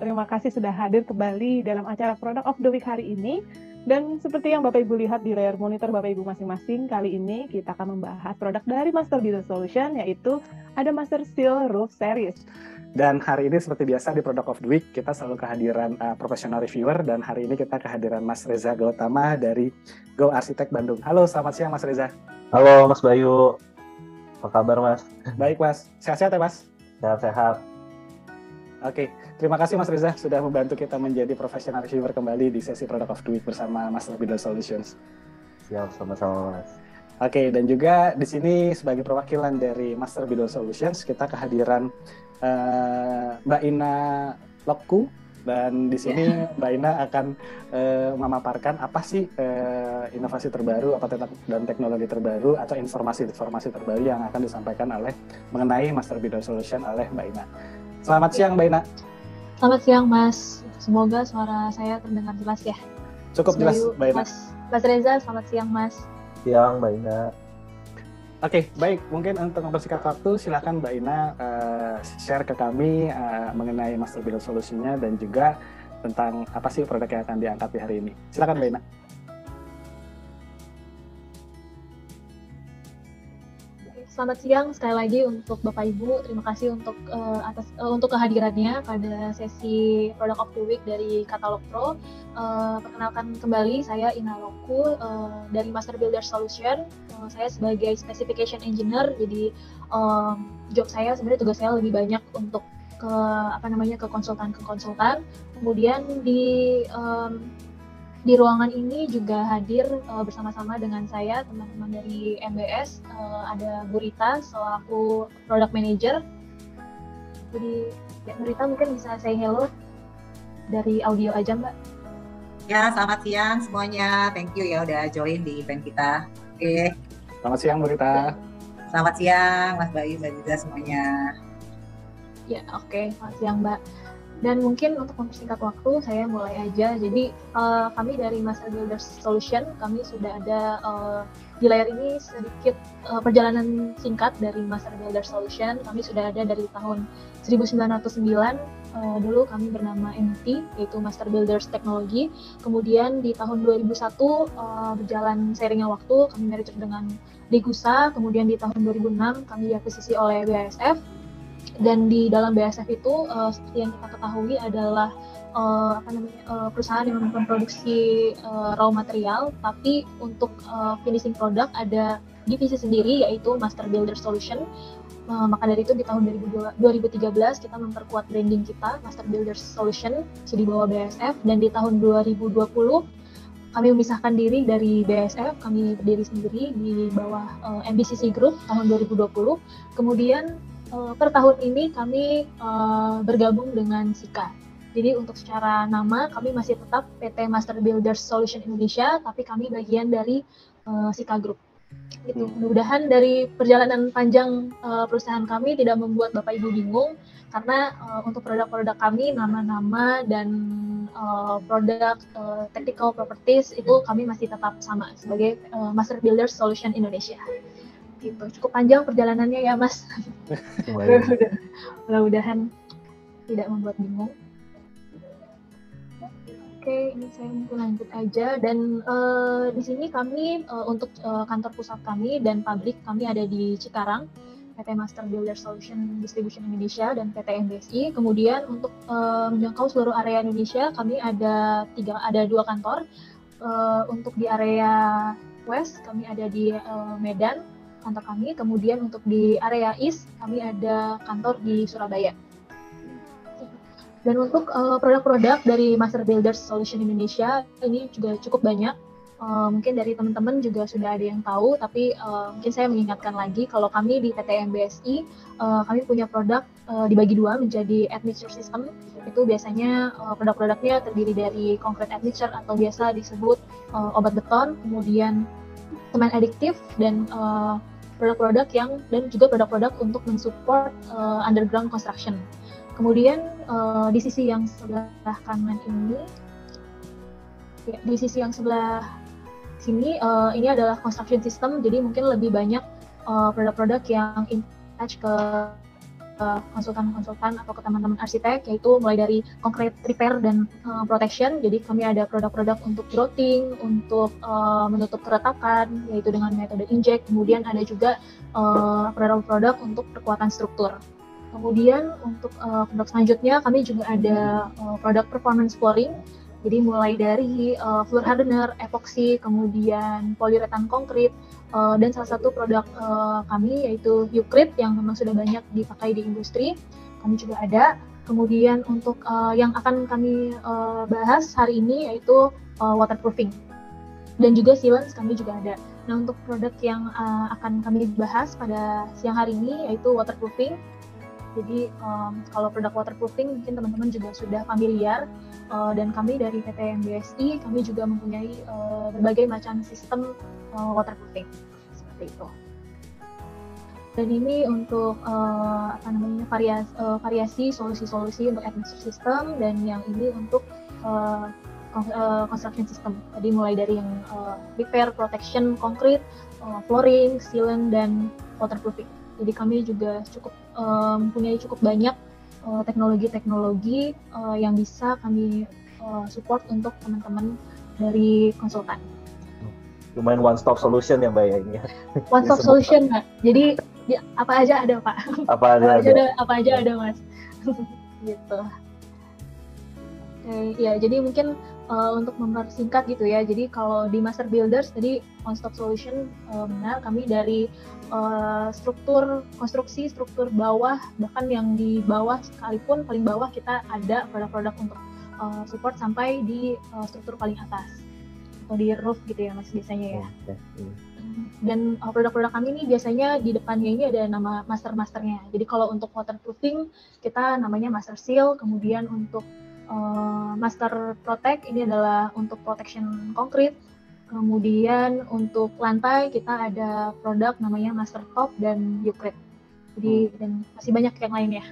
terima kasih sudah hadir kembali dalam acara Product of the Week hari ini. Dan seperti yang Bapak Ibu lihat di layar monitor Bapak Ibu masing-masing, kali ini kita akan membahas produk dari Master Builder Solution, yaitu ada Master Seal Roof Series. Dan hari ini seperti biasa di Product of the Week, kita selalu kehadiran professional reviewer, dan hari ini kita kehadiran Mas Reza Gautama dari Go Arsitek Bandung. Halo, selamat siang Mas Reza. Halo Mas Bayu, apa kabar Mas? Baik Mas, sehat-sehat ya Mas? Sehat-sehat. Oke, terima kasih Mas Reza sudah membantu kita menjadi professional reviewer kembali di sesi Product of the Week bersama Master Builder Solutions. Siap, sama-sama Mas. Oke, dan juga di sini sebagai perwakilan dari Master Builder Solutions, kita kehadiran Mbak Ina Lokku, dan di sini Mbak Ina akan memaparkan apa sih inovasi terbaru, dan teknologi terbaru atau informasi-informasi terbaru yang akan disampaikan mengenai Master Builder Solution oleh Mbak Ina. Selamat siang Mbak Ina. Selamat siang Mas, semoga suara saya terdengar jelas ya. Cukup jelas Mbak Ina. Mas Reza, selamat siang Mas. Siang Mbak Ina. Oke, baik. Mungkin untuk mempersingkat waktu, silakan Mbak Ina share ke kami mengenai Master Builder Solution-nya dan juga tentang apa sih produk yang akan diangkat di hari ini. Silakan Mbak Ina. Selamat siang sekali lagi untuk Bapak Ibu. Terima kasih untuk kehadirannya pada sesi Product of the Week dari Katalog Pro. Perkenalkan kembali, saya Ina Lokku dari Master Builder Solution. Saya sebagai Specification Engineer, jadi job saya sebenarnya tugas saya lebih banyak untuk ke konsultan. Kemudian di ruangan ini juga hadir bersama-sama dengan saya teman-teman dari MBS, ada Bu Rita selaku Product Manager. Jadi ya, Bu Rita mungkin bisa say hello dari audio aja Mbak. Ya, selamat siang semuanya. Thank you ya udah join di event kita. Oke. Selamat siang Bu Rita. Selamat siang Mas Bayu dan juga semuanya. Ya, oke. Selamat siang Mbak. Dan mungkin untuk mempersingkat waktu, saya mulai aja. Jadi kami dari Master Builder Solution, kami sudah ada di layar ini sedikit perjalanan singkat dari Master Builder Solution. Kami sudah ada dari tahun 1909. Dulu kami bernama MT, yaitu Master Builders Technology. Kemudian di tahun 2001 berjalan seiringnya waktu, kami merger dengan Degussa. Kemudian di tahun 2006 kami diakuisisi oleh BASF. Dan di dalam BASF itu seperti yang kita ketahui adalah perusahaan yang memproduksi raw material, tapi untuk finishing product ada divisi sendiri yaitu Master Builder Solution. Maka dari itu di tahun 2013 kita memperkuat branding kita Master Builder Solution di bawah BASF, dan di tahun 2020 kami memisahkan diri dari BASF, kami berdiri sendiri di bawah MBCC Group tahun 2020. Kemudian per tahun ini kami bergabung dengan Sika. Jadi untuk secara nama kami masih tetap PT Master Builders Solution Indonesia, tapi kami bagian dari Sika Group. Gitu. Mudah-mudahan dari perjalanan panjang perusahaan kami tidak membuat Bapak Ibu bingung, karena untuk produk-produk kami, nama-nama dan produk technical properties itu kami masih tetap sama sebagai Master Builders Solution Indonesia. Gitu. Cukup panjang perjalanannya ya Mas. Mudah-mudahan tidak membuat bingung. Oke, ini saya mungkin lanjut aja. Dan di sini kami untuk kantor pusat kami dan pabrik kami ada di Cikarang, PT Master Builder Solution Distribution Indonesia dan PT MBSI. Kemudian untuk menjangkau seluruh area Indonesia kami ada 2 kantor. Untuk di area West kami ada di Medan kantor kami, kemudian untuk di area East kami ada kantor di Surabaya. Dan untuk produk-produk dari Master Builders Solution Indonesia ini juga cukup banyak. Mungkin dari teman-teman juga sudah ada yang tahu, tapi mungkin saya mengingatkan lagi kalau kami di PT MBSI kami punya produk dibagi 2 menjadi admixture system. Itu biasanya produk-produknya terdiri dari concrete admixture atau biasa disebut obat beton, kemudian semen adiktif, dan produk-produk dan juga produk-produk untuk mensupport underground construction. Kemudian di sisi yang sebelah kanan ini, ya, di sisi yang sebelah sini ini adalah construction system, jadi mungkin lebih banyak produk-produk yang in touch ke konsultan-konsultan atau ke teman-teman arsitek, yaitu mulai dari concrete repair dan protection. Jadi kami ada produk-produk untuk grouting, untuk menutup keretakan, yaitu dengan metode inject. Kemudian ada juga produk-produk untuk perkuatan struktur. Kemudian untuk produk selanjutnya kami juga ada produk performance flooring. Jadi mulai dari floor hardener, epoxy, kemudian poliuretan konkrit, dan salah satu produk kami yaitu Ucrit yang memang sudah banyak dipakai di industri, kami juga ada. Kemudian untuk yang akan kami bahas hari ini yaitu waterproofing, dan juga sealants kami juga ada. Nah, untuk produk yang akan kami bahas pada siang hari ini yaitu waterproofing. Jadi kalau produk waterproofing mungkin teman-teman juga sudah familiar, dan kami dari PT MBSI kami juga mempunyai berbagai macam sistem waterproofing seperti itu. Dan ini untuk variasi solusi-solusi untuk atmosphere system, dan yang ini untuk construction system. Tadi mulai dari yang repair, protection, concrete, flooring, sealant, dan waterproofing. Jadi kami juga mempunyai cukup banyak teknologi-teknologi yang bisa kami support untuk teman-teman dari konsultan. Lumayan one stop solution ya Mbak ya ini. One stop solution, Mbak. Jadi apa aja ada, Pak. Apa aja ada, Mas. Gitu. Ya, jadi mungkin untuk mempersingkat gitu ya. Jadi kalau di Master Builders tadi one stop solution, benar, kami dari struktur konstruksi, struktur bawah, bahkan yang di bawah sekalipun paling bawah kita ada produk-produk untuk support sampai di struktur paling atas atau di roof gitu ya Mas biasanya ya. Dan produk-produk kami ini biasanya di depannya ini ada nama master-masternya. Jadi kalau untuk waterproofing kita namanya Master Seal, kemudian untuk Master Protect ini adalah untuk protection concrete. Kemudian untuk lantai kita ada produk namanya Master Top dan Ucrit. Jadi dan masih banyak yang lainnya.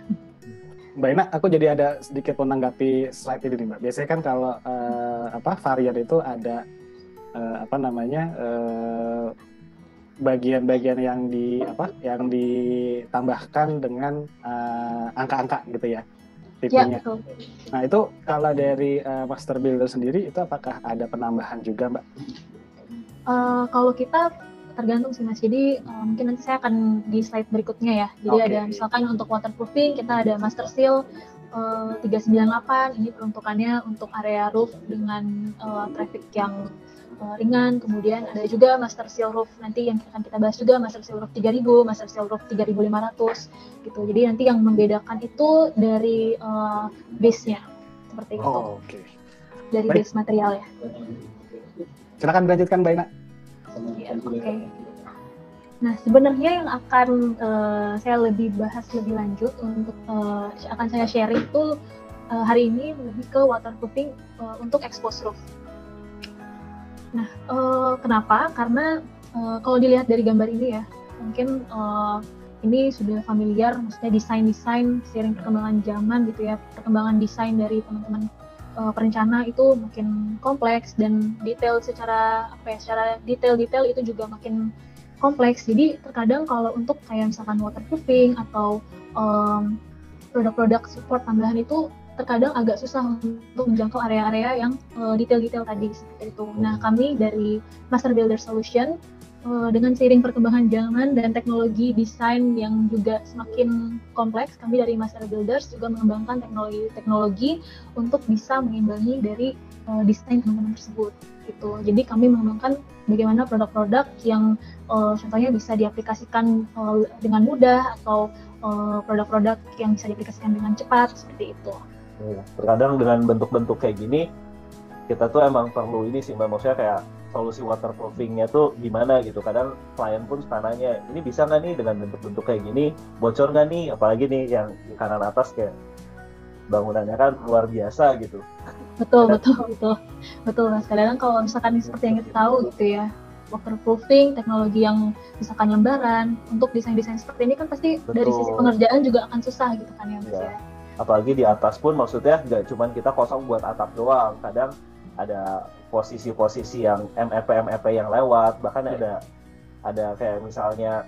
Mbak Ina, aku jadi ada sedikit menanggapi slide ini nih Mbak. Biasanya kan kalau varian itu ada bagian-bagian yang ditambahkan dengan angka-angka gitu ya. Tipenya. Ya, Nah itu kalau dari Master Builder sendiri itu apakah ada penambahan juga Mbak? Kalau kita tergantung sih Mas, jadi mungkin nanti saya akan di slide berikutnya ya. Jadi ada misalkan untuk waterproofing kita ada Master Seal 398, ini peruntukannya untuk area roof dengan traffic yang ringan. Kemudian ada juga Master Seal Roof nanti yang akan kita bahas juga, Master Seal Roof 3000, Master Seal Roof 3500 gitu. Jadi nanti yang membedakan itu dari base-nya seperti itu. Dari base material ya. Silakan dilanjutkan Mbak Ina. Ya, oke. Nah sebenarnya yang akan saya lebih bahas lebih lanjut untuk akan saya share itu hari ini lebih ke waterproofing untuk exposed roof. Nah, kenapa? Karena kalau dilihat dari gambar ini ya, mungkin ini sudah familiar, maksudnya desain-desain seiring perkembangan zaman gitu ya, perkembangan desain dari teman-teman perencana itu makin kompleks dan detail secara detail-detail itu juga makin kompleks. Jadi terkadang kalau untuk kayak misalkan waterproofing atau produk-produk support tambahan itu terkadang agak susah untuk menjangkau area-area yang detail-detail tadi seperti itu. Nah, kami dari Master Builder Solution dengan seiring perkembangan zaman dan teknologi desain yang juga semakin kompleks, kami dari Master Builders juga mengembangkan teknologi-teknologi untuk bisa mengimbangi dari desain teman-teman tersebut gitu. Jadi kami mengembangkan bagaimana produk-produk yang contohnya bisa diaplikasikan dengan mudah atau produk-produk yang bisa diaplikasikan dengan cepat seperti itu. Terkadang dengan bentuk-bentuk kayak gini kita tuh emang perlu ini sih Mbak, maksudnya kayak solusi waterproofingnya tuh gimana gitu. Kadang klien pun suka nanya, ini bisa nggak nih dengan bentuk-bentuk kayak gini, bocor nggak nih, apalagi nih yang di kanan atas kayak bangunannya kan luar biasa gitu. Betul Mas. Kadang kalau misalkan seperti yang kita tahu gitu ya, waterproofing, teknologi yang misalkan lembaran, untuk desain-desain seperti ini kan pasti dari sisi pengerjaan juga akan susah gitu kan ya Mas ya. Apalagi di atas pun maksudnya nggak cuma kita kosong buat atap doang, kadang ada posisi-posisi yang MEP yang lewat, bahkan ada kayak misalnya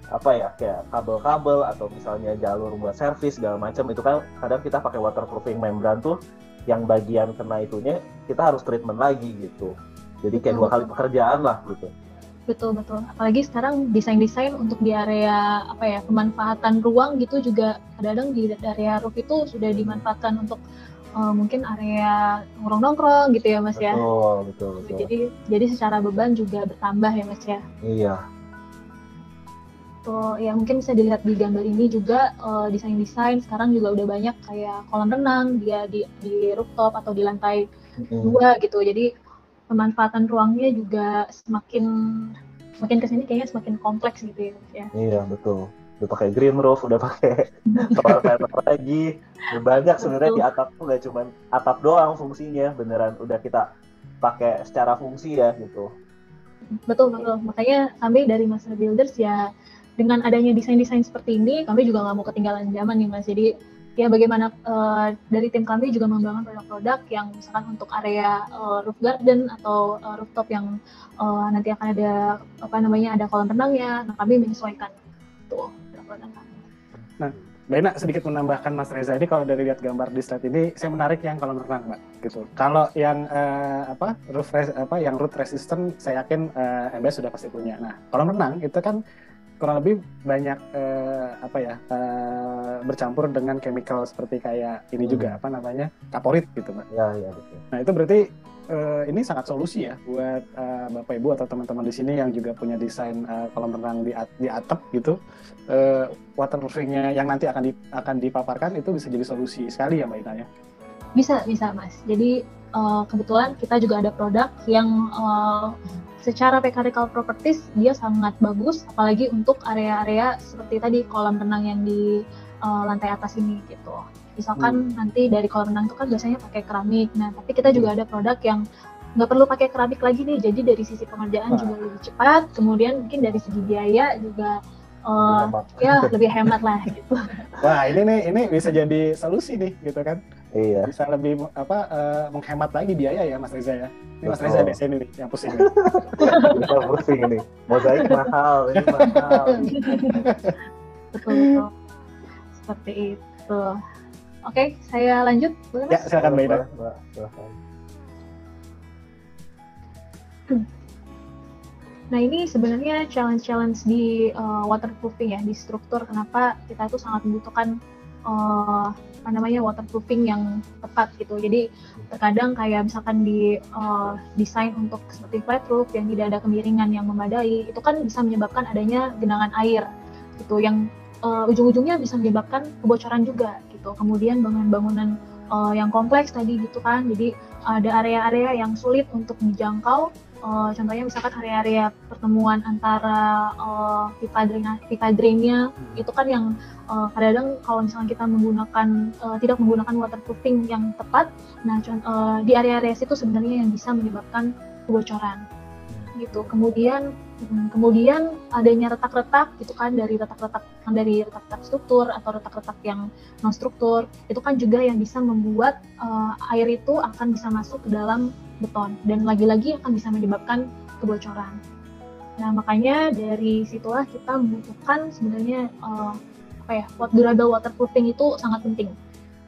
apa ya, kayak kabel-kabel atau misalnya jalur buat servis segala macam, itu kan kadang kita pakai waterproofing membran tuh, yang bagian kena itunya kita harus treatment lagi gitu. Jadi kayak 2 kali pekerjaan lah gitu. Betul. Apalagi sekarang desain-desain untuk di area apa ya, pemanfaatan ruang gitu juga kadang-kadang di area roof itu sudah dimanfaatkan untuk mungkin area nongkrong-nongkrong gitu ya Mas ya. Betul. Jadi secara beban juga bertambah ya Mas ya. Iya. Tuh, ya mungkin bisa dilihat di gambar ini juga desain-desain sekarang juga udah banyak kayak kolam renang dia di rooftop atau di lantai 2 gitu. Jadi pemanfaatan ruangnya juga semakin kesini kayaknya semakin kompleks gitu ya. Iya betul. Udah pakai green roof, udah pakai solar panel lagi. Udah banyak sebenarnya di atap tuh, nggak cuma atap doang fungsinya, beneran udah kita pakai secara fungsi ya gitu. Betul. Makanya kami dari Master Builders ya, dengan adanya desain-desain seperti ini, kami juga nggak mau ketinggalan zaman nih Mas. Jadi ya bagaimana dari tim kami juga membangun produk-produk yang misalkan untuk area roof garden atau rooftop yang nanti akan ada ada kolam renangnya. Nah kami menyesuaikan tuh produk-produk kami. Nah, Mbak Ina sedikit menambahkan Mas Reza, ini kalau dari lihat gambar di slide ini saya menarik yang kolam renang Mbak gitu. Kalau yang root resistant saya yakin MBS sudah pasti punya. Nah, kolam renang itu kan kurang lebih banyak bercampur dengan chemical seperti kayak ini juga kaporit gitu Mbak. Ya betul. Nah itu berarti ini sangat solusi ya buat Bapak Ibu atau teman-teman di sini yang juga punya desain kolam renang di atap gitu. Waterproofingnya yang nanti akan dipaparkan itu bisa jadi solusi sekali ya Mbak Ina ya. Bisa Mas. Jadi kebetulan kita juga ada produk yang secara mechanical properties dia sangat bagus, apalagi untuk area-area seperti tadi kolam renang yang di lantai atas ini gitu. Misalkan nanti dari kolam renang itu kan biasanya pakai keramik. Nah, tapi kita juga ada produk yang nggak perlu pakai keramik lagi nih. Jadi dari sisi pengerjaan juga lebih cepat. Kemudian mungkin dari segi biaya juga lebih hemat lah gitu. Wah, ini bisa jadi solusi nih gitu kan. Iya. Bisa lebih menghemat lagi biaya ya Mas Reza ya. Ini Mas Reza deh ini nih yang pusing. Kita pusing ini. Mozaik mahal, ini mahal. Betul. Seperti itu. Oke, saya lanjut. Boleh, Mas? Ya, silakan Mbak Ina. Nah, ini sebenarnya challenge di waterproofing ya, di struktur. Kenapa kita itu sangat membutuhkan waterproofing yang tepat gitu. Jadi terkadang kayak misalkan di desain untuk seperti flat roof yang tidak ada kemiringan yang memadai, itu kan bisa menyebabkan adanya genangan air gitu, yang ujung-ujungnya bisa menyebabkan kebocoran juga gitu. Kemudian bangunan-bangunan yang kompleks tadi gitu kan, jadi ada area-area yang sulit untuk dijangkau. Contohnya misalkan area-area pertemuan antara pipa drainnya itu kan yang kadang-kadang kalau misalkan kita tidak menggunakan waterproofing yang tepat, nah di area-area situ sebenarnya yang bisa menyebabkan kebocoran gitu. Kemudian adanya retak-retak gitu kan, dari retak-retak struktur atau retak-retak yang non struktur, itu kan juga yang bisa membuat air itu akan bisa masuk ke dalam beton dan lagi-lagi akan bisa menyebabkan kebocoran. Nah, makanya dari situlah kita membutuhkan sebenarnya durable waterproofing itu sangat penting.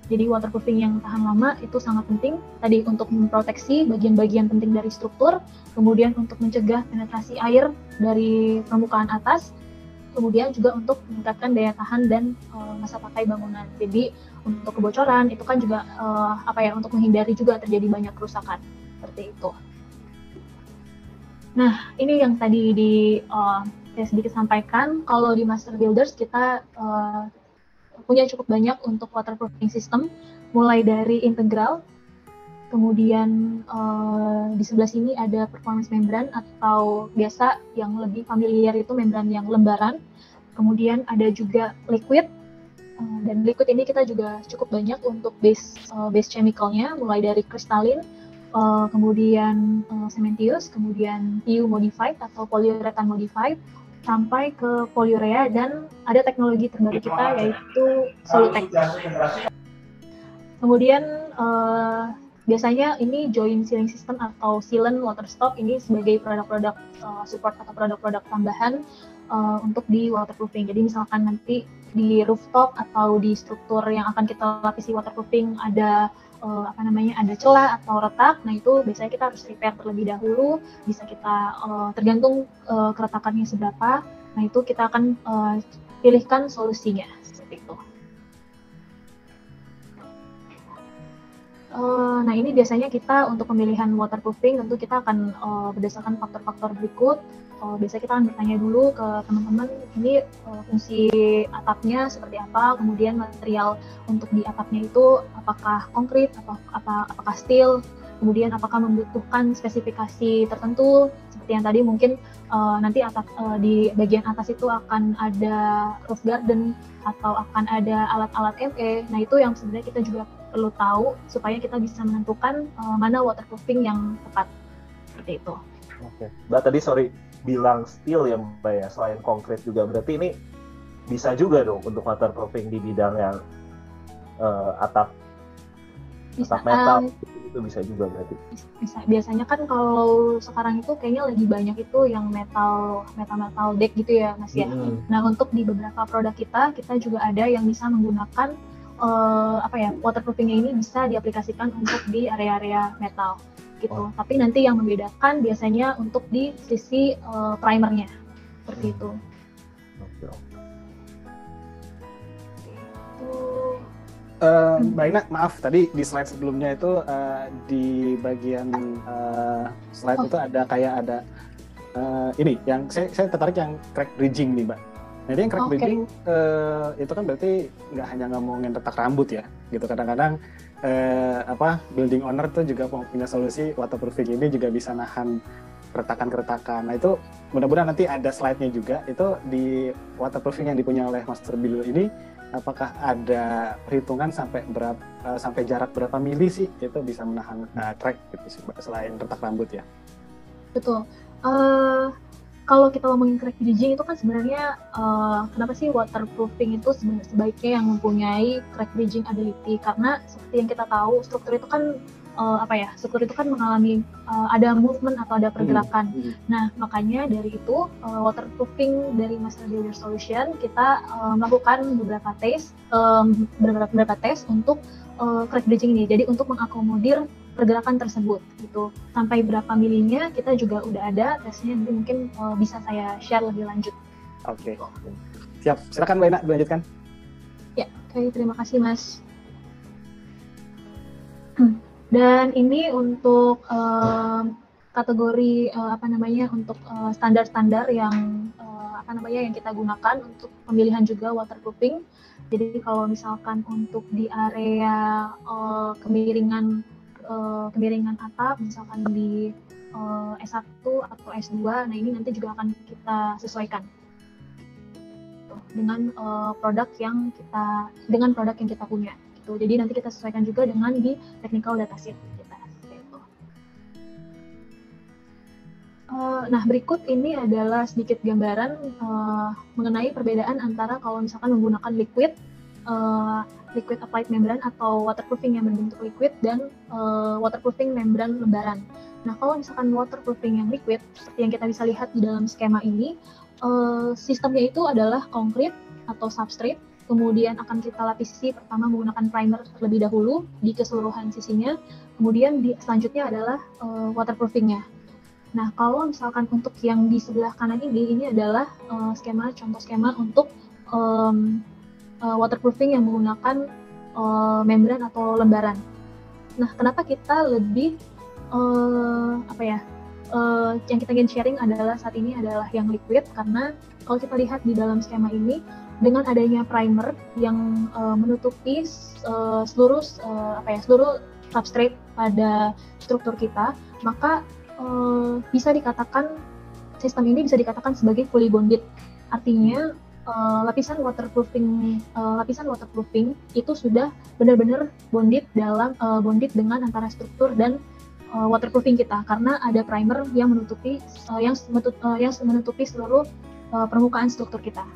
Jadi waterproofing yang tahan lama itu sangat penting tadi untuk memproteksi bagian-bagian penting dari struktur, kemudian untuk mencegah penetrasi air dari permukaan atas, kemudian juga untuk meningkatkan daya tahan dan masa pakai bangunan. Jadi untuk kebocoran itu kan juga untuk menghindari juga terjadi banyak kerusakan seperti itu. Nah, ini yang tadi saya sedikit sampaikan. Kalau di Master Builders kita punya cukup banyak untuk waterproofing system, mulai dari integral, kemudian di sebelah sini ada performance membran atau biasa yang lebih familiar itu membran yang lembaran, kemudian ada juga liquid, dan liquid ini kita juga cukup banyak untuk base chemicalnya, mulai dari kristalin, kemudian cementitious, kemudian PU modified atau polyurethane modified, sampai ke polyurea, dan ada teknologi terbaru kita yaitu Solutech. Kemudian biasanya ini joint sealing system atau sealant water stop ini sebagai produk-produk support atau produk-produk tambahan untuk di waterproofing. Jadi misalkan nanti di rooftop atau di struktur yang akan kita lapisi waterproofing ada ada celah atau retak, nah itu biasanya kita harus repair terlebih dahulu, bisa kita tergantung keretakannya seberapa, nah itu kita akan pilihkan solusinya seperti itu. Nah ini biasanya kita untuk pemilihan waterproofing tentu kita akan berdasarkan faktor-faktor berikut. Biasanya kita akan bertanya dulu ke teman-teman ini fungsi atapnya seperti apa, kemudian material untuk di atapnya itu apakah konkrit atau apakah steel, kemudian apakah membutuhkan spesifikasi tertentu seperti yang tadi mungkin nanti atap di bagian atas itu akan ada roof garden atau akan ada alat-alat ME. Nah itu yang sebenarnya kita juga perlu tahu supaya kita bisa menentukan mana waterproofing yang tepat seperti itu. Oke, Mbak tadi bilang steel ya Mbak ya, selain konkret juga berarti ini bisa juga dong untuk waterproofing di bidang yang atap metal itu bisa juga berarti. Bisa. Biasanya kan kalau sekarang itu kayaknya lagi banyak itu yang metal deck gitu ya Mas ya. Nah untuk di beberapa produk kita juga ada yang bisa menggunakan waterproofingnya ini bisa diaplikasikan untuk di area-area metal gitu. Tapi nanti yang membedakan biasanya untuk di sisi primernya seperti itu. Mbak Ina, maaf tadi di slide sebelumnya itu di bagian slide itu ada ini yang saya tertarik yang crack bridging nih Mbak. Jadi yang crack bridging itu kan berarti nggak hanya ngomongin retak rambut ya, gitu. Kadang-kadang building owner tuh juga punya solusi waterproofing ini juga bisa nahan keretakan-keretakan. Nah itu mudah-mudahan nanti ada slide-nya juga itu di waterproofing yang dipunya oleh Master Builder ini, apakah ada perhitungan sampai jarak berapa mili sih itu bisa menahan crack gitu sih selain retak rambut ya? Betul. Kalau kita ngomongin crack bridging itu kan sebenarnya kenapa sih waterproofing itu sebaiknya yang mempunyai crack bridging ability, karena seperti yang kita tahu struktur itu kan mengalami ada movement atau ada pergerakan. Nah makanya dari itu waterproofing dari Master Builder Solution kita melakukan beberapa tes untuk crack bridging ini. Jadi untuk mengakomodir pergerakan tersebut gitu. Sampai berapa milinya kita juga udah ada tesnya, nanti mungkin bisa saya share lebih lanjut. Oke. Siap. Silakan Mbak Ina dilanjutkan. Ya, oke, terima kasih Mas. Dan ini untuk kategori untuk standar-standar yang yang kita gunakan untuk pemilihan juga waterproofing. Jadi kalau misalkan untuk di area kemiringan atap, misalkan di S1 atau S2, nah ini nanti juga akan kita sesuaikan dengan produk yang kita punya. Gitu. Jadi nanti kita sesuaikan juga dengan di technical datasheet kita. Gitu. Nah berikut ini adalah sedikit gambaran mengenai perbedaan antara kalau misalkan menggunakan liquid applied membran atau waterproofing yang berbentuk liquid dan waterproofing membran lembaran. Nah kalau misalkan waterproofing yang liquid seperti yang kita bisa lihat di dalam skema ini, sistemnya itu adalah konkrit atau substrate, kemudian akan kita lapisi pertama menggunakan primer terlebih dahulu di keseluruhan sisinya, kemudian selanjutnya adalah waterproofingnya. Nah kalau misalkan untuk yang di sebelah kanan ini adalah contoh skema untuk waterproofing yang menggunakan membran atau lembaran. Nah, kenapa kita lebih yang kita ingin sharing adalah saat ini adalah yang liquid, karena kalau kita lihat di dalam skema ini dengan adanya primer yang menutupi seluruh substrate pada struktur kita, maka bisa dikatakan sistem ini bisa dikatakan sebagai fully bonded. Artinya lapisan waterproofing itu sudah benar-benar bonded dengan antara struktur dan waterproofing kita, karena ada primer yang menutupi seluruh permukaan struktur kita.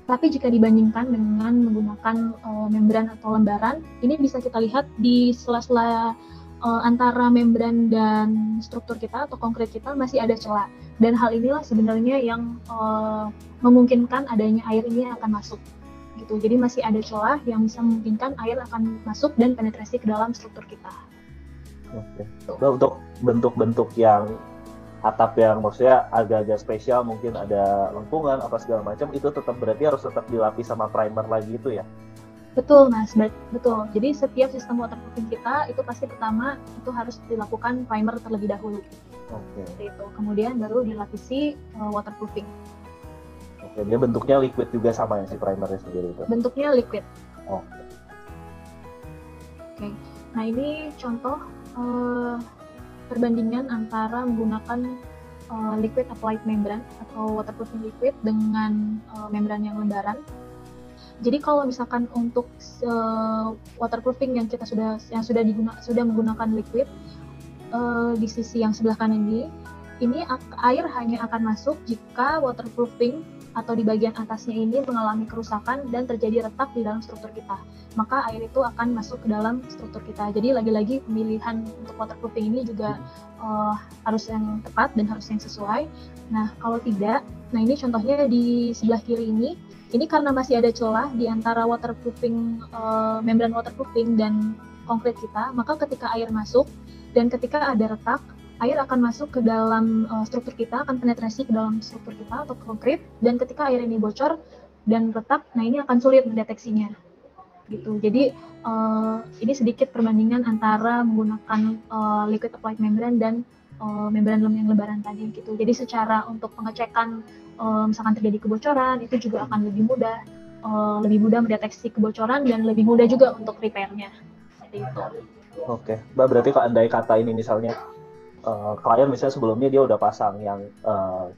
Tapi jika dibandingkan dengan menggunakan membran atau lembaran, ini bisa kita lihat di sela-sela antara membran dan struktur kita atau konkret kita masih ada celah. Dan hal inilah sebenarnya yang memungkinkan adanya air ini akan masuk. Gitu. Jadi masih ada celah yang bisa memungkinkan air akan masuk dan penetrasi ke dalam struktur kita. Oke. Nah, untuk bentuk-bentuk yang atap yang maksudnya agak-agak spesial, mungkin ada lengkungan apa segala macam, itu tetap berarti harus tetap dilapis sama primer lagi itu ya? Betul Mas, betul. Jadi setiap sistem waterproofing kita itu pasti pertama itu harus dilakukan primer terlebih dahulu. Oke. Seperti itu. Kemudian baru dilapisi waterproofing. Oke, dia bentuknya liquid juga sama ya si primernya sendiri itu? Bentuknya liquid. Oke. Oke. Nah ini contoh perbandingan antara menggunakan liquid applied membran atau waterproofing liquid dengan membran yang lembaran. Jadi kalau misalkan untuk waterproofing yang kita sudah menggunakan liquid di sisi yang sebelah kanan ini air hanya akan masuk jika waterproofing atau di bagian atasnya ini mengalami kerusakan dan terjadi retak di dalam struktur kita. Maka air itu akan masuk ke dalam struktur kita. Jadi lagi-lagi pemilihan untuk waterproofing ini juga harus yang tepat dan harus yang sesuai. Nah kalau tidak, nah ini contohnya di sebelah kiri ini karena masih ada celah di antara waterproofing, membran waterproofing dan konkret kita, maka ketika air masuk dan ketika ada retak, air akan masuk ke dalam struktur kita, akan penetrasi ke dalam struktur kita atau konkret, dan ketika air ini bocor dan retak, nah ini akan sulit mendeteksinya. Gitu. Jadi ini sedikit perbandingan antara menggunakan liquid applied membran dan membran yang lebaran tadi gitu. Jadi secara untuk pengecekan misalkan terjadi kebocoran itu juga akan lebih mudah mendeteksi kebocoran dan lebih mudah juga untuk repairnya. Seperti itu. Oke, Mbak, berarti kalau andai kata ini misalnya klien misalnya sebelumnya dia udah pasang yang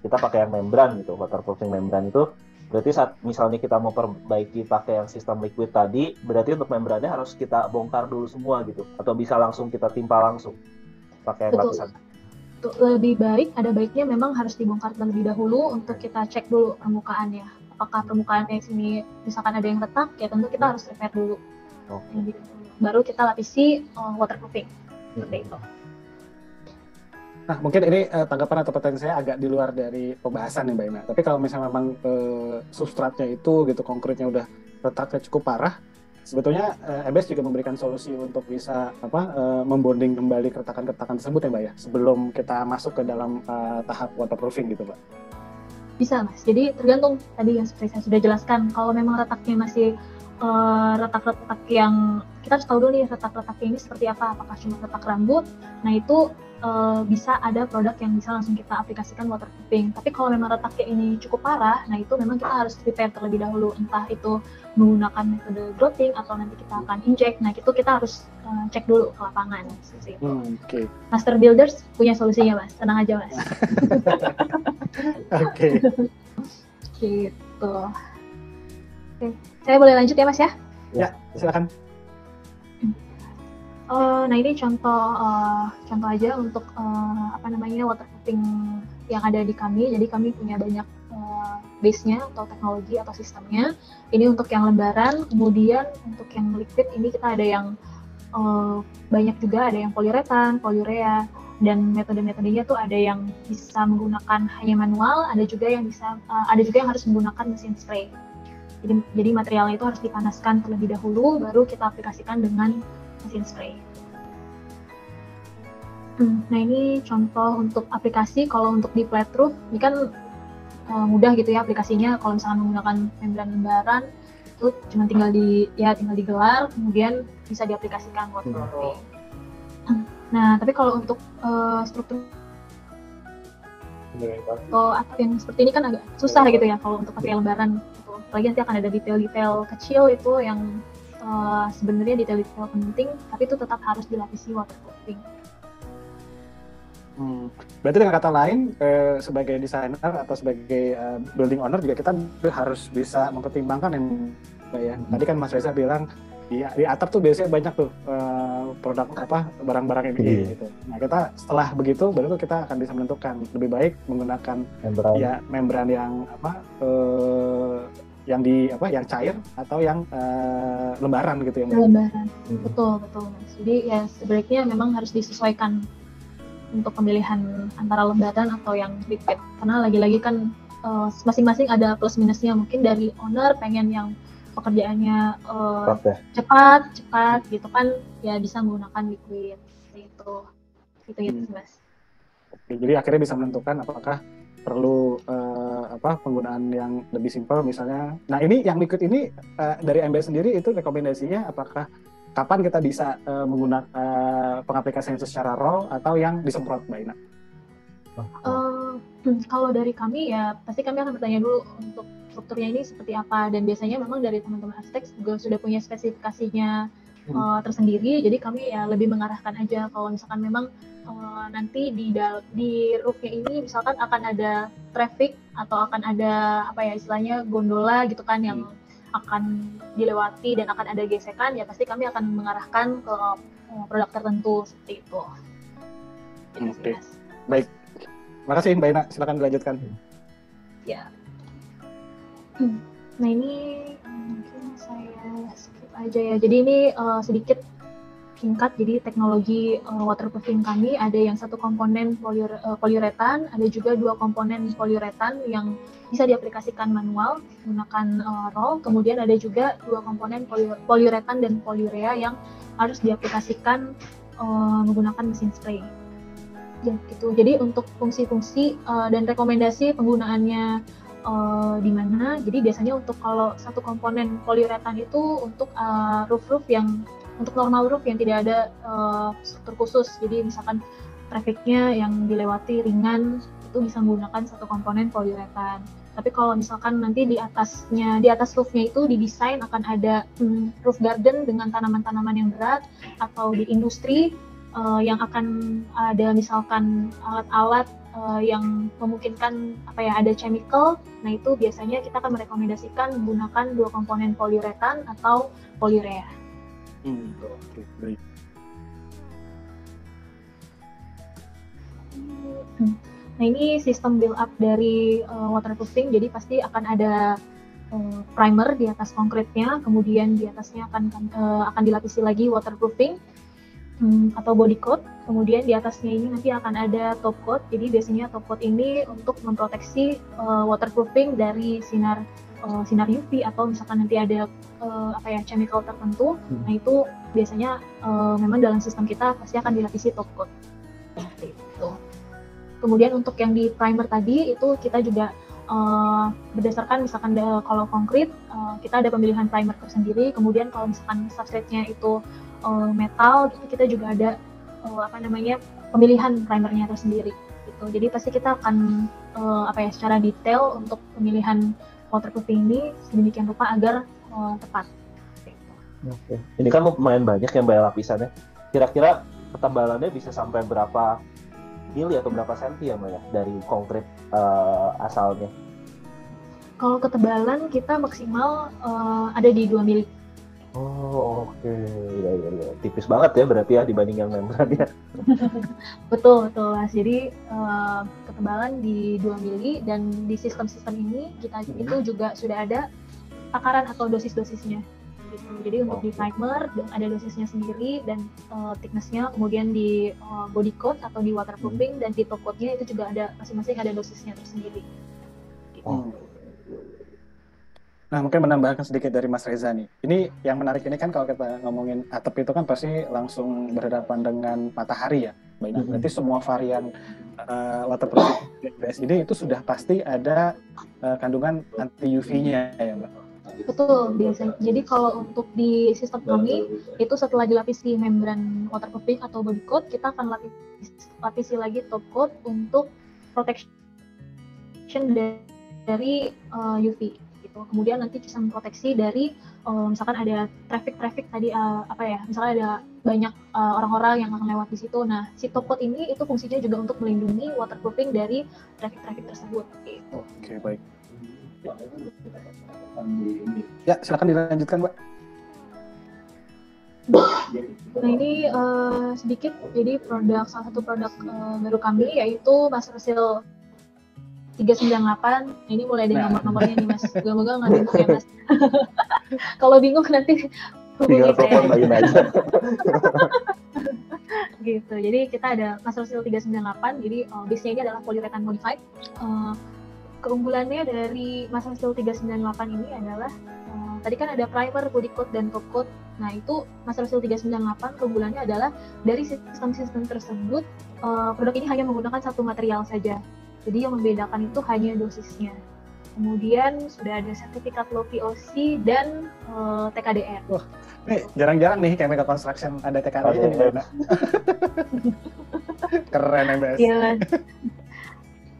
kita pakai yang membran gitu, waterproofing membran itu, berarti saat misalnya kita mau perbaiki pakai yang sistem liquid tadi, berarti untuk membrannya harus kita bongkar dulu semua gitu, atau bisa langsung kita timpa langsung pakai yang lapisan? Lebih baiknya memang harus dibongkar terlebih dahulu untuk kita cek dulu permukaannya. Apakah permukaannya sini misalkan ada yang retak, ya tentu kita harus repair dulu. Okay. Baru kita lapisi waterproofing. Seperti itu. Nah, mungkin ini tanggapan atau pertanyaan saya agak di luar dari pembahasan nih Mbak Ina. Tapi kalau misalnya memang substratnya itu gitu, konkretnya udah retaknya cukup parah, sebetulnya EBS juga memberikan solusi untuk bisa membonding kembali keretakan-keretakan tersebut ya Mbak ya, sebelum kita masuk ke dalam tahap waterproofing gitu Mbak. Bisa Mas, jadi tergantung tadi yang seperti saya sudah jelaskan. Kalau memang retaknya masih retak-retak yang kita harus tahu dulu nih retak-retaknya ini seperti apa, apakah cuma retak rambut, nah itu bisa ada produk yang bisa langsung kita aplikasikan waterproofing. Tapi kalau memang retaknya ini cukup parah, nah itu memang kita harus repair terlebih dahulu, entah itu menggunakan metode growthing atau nanti kita akan inject. Nah itu kita harus cek dulu ke lapangan. Okay. Master Builders punya solusinya Mas, tenang aja Mas. Oke. Gitu. Oke, saya boleh lanjut ya Mas ya? Ya, silakan. Nah ini contoh aja untuk waterproofing yang ada di kami. Jadi kami punya banyak base-nya atau teknologi atau sistemnya. Ini untuk yang lembaran, kemudian untuk yang liquid ini kita ada yang banyak juga, ada yang poliuretan, poliurea, dan metode-metodenya tuh ada yang bisa menggunakan hanya manual, ada juga yang harus menggunakan mesin spray. Jadi materialnya itu harus dipanaskan terlebih dahulu, baru kita aplikasikan dengan mesin spray. Nah ini contoh untuk aplikasi. Kalau untuk di flat roof ini kan mudah gitu ya aplikasinya. Kalau misalkan menggunakan membran lembaran itu cuma tinggal digelar, kemudian bisa diaplikasikan waterproofing. Nah tapi kalau untuk struktur atau yang seperti ini kan agak susah gitu ya kalau untuk pakai lembaran. Apalagi nanti akan ada detail-detail kecil itu yang sebenarnya detail-detail penting, tapi itu tetap harus dilapisi waterproofing. Berarti dengan kata lain, sebagai desainer atau sebagai building owner juga kita harus bisa mempertimbangkan yang ya. Tadi kan Mas Reza bilang di atap tuh biasanya banyak tuh produk barang-barang ini gitu. Nah kita setelah begitu baru kita akan bisa menentukan lebih baik menggunakan membran yang yang yang cair atau yang lembaran gitu ya Mbak? Lembaran. Betul Mas. Jadi ya sebaiknya memang harus disesuaikan untuk pemilihan antara lembaran atau yang liquid. Karena lagi-lagi kan masing-masing ada plus minusnya. Mungkin dari owner pengen yang pekerjaannya cepat gitu kan, ya bisa menggunakan liquid itu Mas. Oke, jadi akhirnya bisa menentukan apakah perlu penggunaan yang lebih simpel misalnya. Nah ini yang liquid ini dari MB sendiri itu rekomendasinya apakah kapan kita bisa menggunakan pengaplikasian itu secara raw atau yang disemprot Mbak Ina? Kalau dari kami ya pasti kami akan bertanya dulu untuk strukturnya ini seperti apa, dan biasanya memang dari teman-teman arsitek juga sudah punya spesifikasinya tersendiri, jadi kami ya lebih mengarahkan aja kalau misalkan memang nanti di roofnya ini misalkan akan ada traffic atau akan ada istilahnya gondola gitu kan yang akan dilewati dan akan ada gesekan, ya pasti kami akan mengarahkan ke produk tertentu seperti itu. Oke. Baik. Makasih Mbak Ina, silakan dilanjutkan. Ya. Nah ini mungkin saya skip aja ya. Jadi ini sedikit singkat. Jadi teknologi waterproofing kami ada yang satu komponen poliuretan, ada juga dua komponen poliuretan yang bisa diaplikasikan manual menggunakan roll. Kemudian ada juga dua komponen poliuretan dan poliurea yang harus diaplikasikan menggunakan mesin spray. Ya, gitu. Jadi untuk fungsi-fungsi dan rekomendasi penggunaannya di mana. Jadi biasanya untuk kalau satu komponen poliuretan itu untuk roof yang untuk normal roof yang tidak ada struktur khusus. Jadi misalkan trafficnya yang dilewati ringan itu bisa menggunakan satu komponen poliuretan. Tapi kalau misalkan nanti di atas roofnya itu didesain akan ada roof garden dengan tanaman-tanaman yang berat, atau di industri yang akan ada misalkan alat-alat yang memungkinkan ada chemical. Nah itu biasanya kita akan merekomendasikan menggunakan dua komponen poliuretan atau poliurea. Oke, baik. Nah ini sistem build up dari waterproofing, jadi pasti akan ada primer di atas konkretnya, kemudian di atasnya akan dilapisi lagi waterproofing atau body coat, kemudian di atasnya ini nanti akan ada top coat. Jadi biasanya top coat ini untuk memproteksi waterproofing dari sinar UV atau misalkan nanti ada chemical tertentu. Nah itu biasanya memang dalam sistem kita pasti akan dilapisi top coat. Gitu. Kemudian untuk yang di primer tadi itu kita juga berdasarkan misalkan kalau konkret kita ada pemilihan primer tersendiri. Kemudian kalau misalkan substrate-nya itu metal, gitu, kita juga ada pemilihan primernya tersendiri. Gitu. Jadi pasti kita akan secara detail untuk pemilihan waterproofing ini sedemikian rupa agar tepat. Gitu. Oke. Ini kan lumayan banyak ya Mbak lapisannya. Kira-kira ketebalannya bisa sampai berapa mili atau berapa senti ya Mbak ya dari konkret asalnya? Kalau ketebalan kita maksimal ada di 2 mili. Oh oke, ya. Tipis banget ya berarti ya dibanding yang membran ya. Betul Mas. Jadi ketebalan di 2 mili, dan di sistem-sistem ini kita itu juga sudah ada takaran atau dosis-dosisnya. Gitu. Jadi untuk di primer ada dosisnya sendiri dan thickness-nya, kemudian di body coat atau di waterproofing dan di top coat-nya itu juga ada masing-masing ada dosisnya tersendiri. Gitu. Nah, mungkin menambahkan sedikit dari Mas Reza nih. Ini yang menarik ini kan kalau kita ngomongin atap itu kan pasti langsung berhadapan dengan matahari ya. Berarti semua varian waterproofing ini itu sudah pasti ada kandungan anti UV-nya ya, Mbak? Betul, biasanya. Jadi kalau untuk di sistem kami itu setelah dilapisi membran waterproofing atau body coat, kita akan lapisi lagi top coat untuk protection dari UV. Kemudian nanti bisa memproteksi dari misalkan ada traffic tadi misalnya ada banyak orang-orang yang akan lewat di situ. Nah, si top coat ini itu fungsinya juga untuk melindungi waterproofing dari traffic tersebut. Gitu. Oke, baik. Ya, silakan dilanjutkan, Mbak. Nah ini sedikit, jadi salah satu produk baru kami yaitu Master Seal 398. Ini mulai ada Nah. nomor-nomornya nih Mas. Semoga nggak bingung ya Mas. Kalau bingung nanti Tinggal hubungi telepon saya. Mbak Ina aja. Gitu. Jadi kita ada Master Seal 398. Jadi base-nya ini adalah polyurethane modified. Keunggulannya dari Master Seal 398 ini adalah tadi kan ada primer, body coat, dan top coat. Nah itu Master Seal 398 keunggulannya adalah dari sistem-sistem tersebut produk ini hanya menggunakan satu material saja. Jadi yang membedakan itu hanya dosisnya. Kemudian sudah ada sertifikat low VOC dan TKDR. Nih, jarang-jarang nih chemical construction ada TKD Ada. nih, Mbak Ina. Keren MBS. Iya.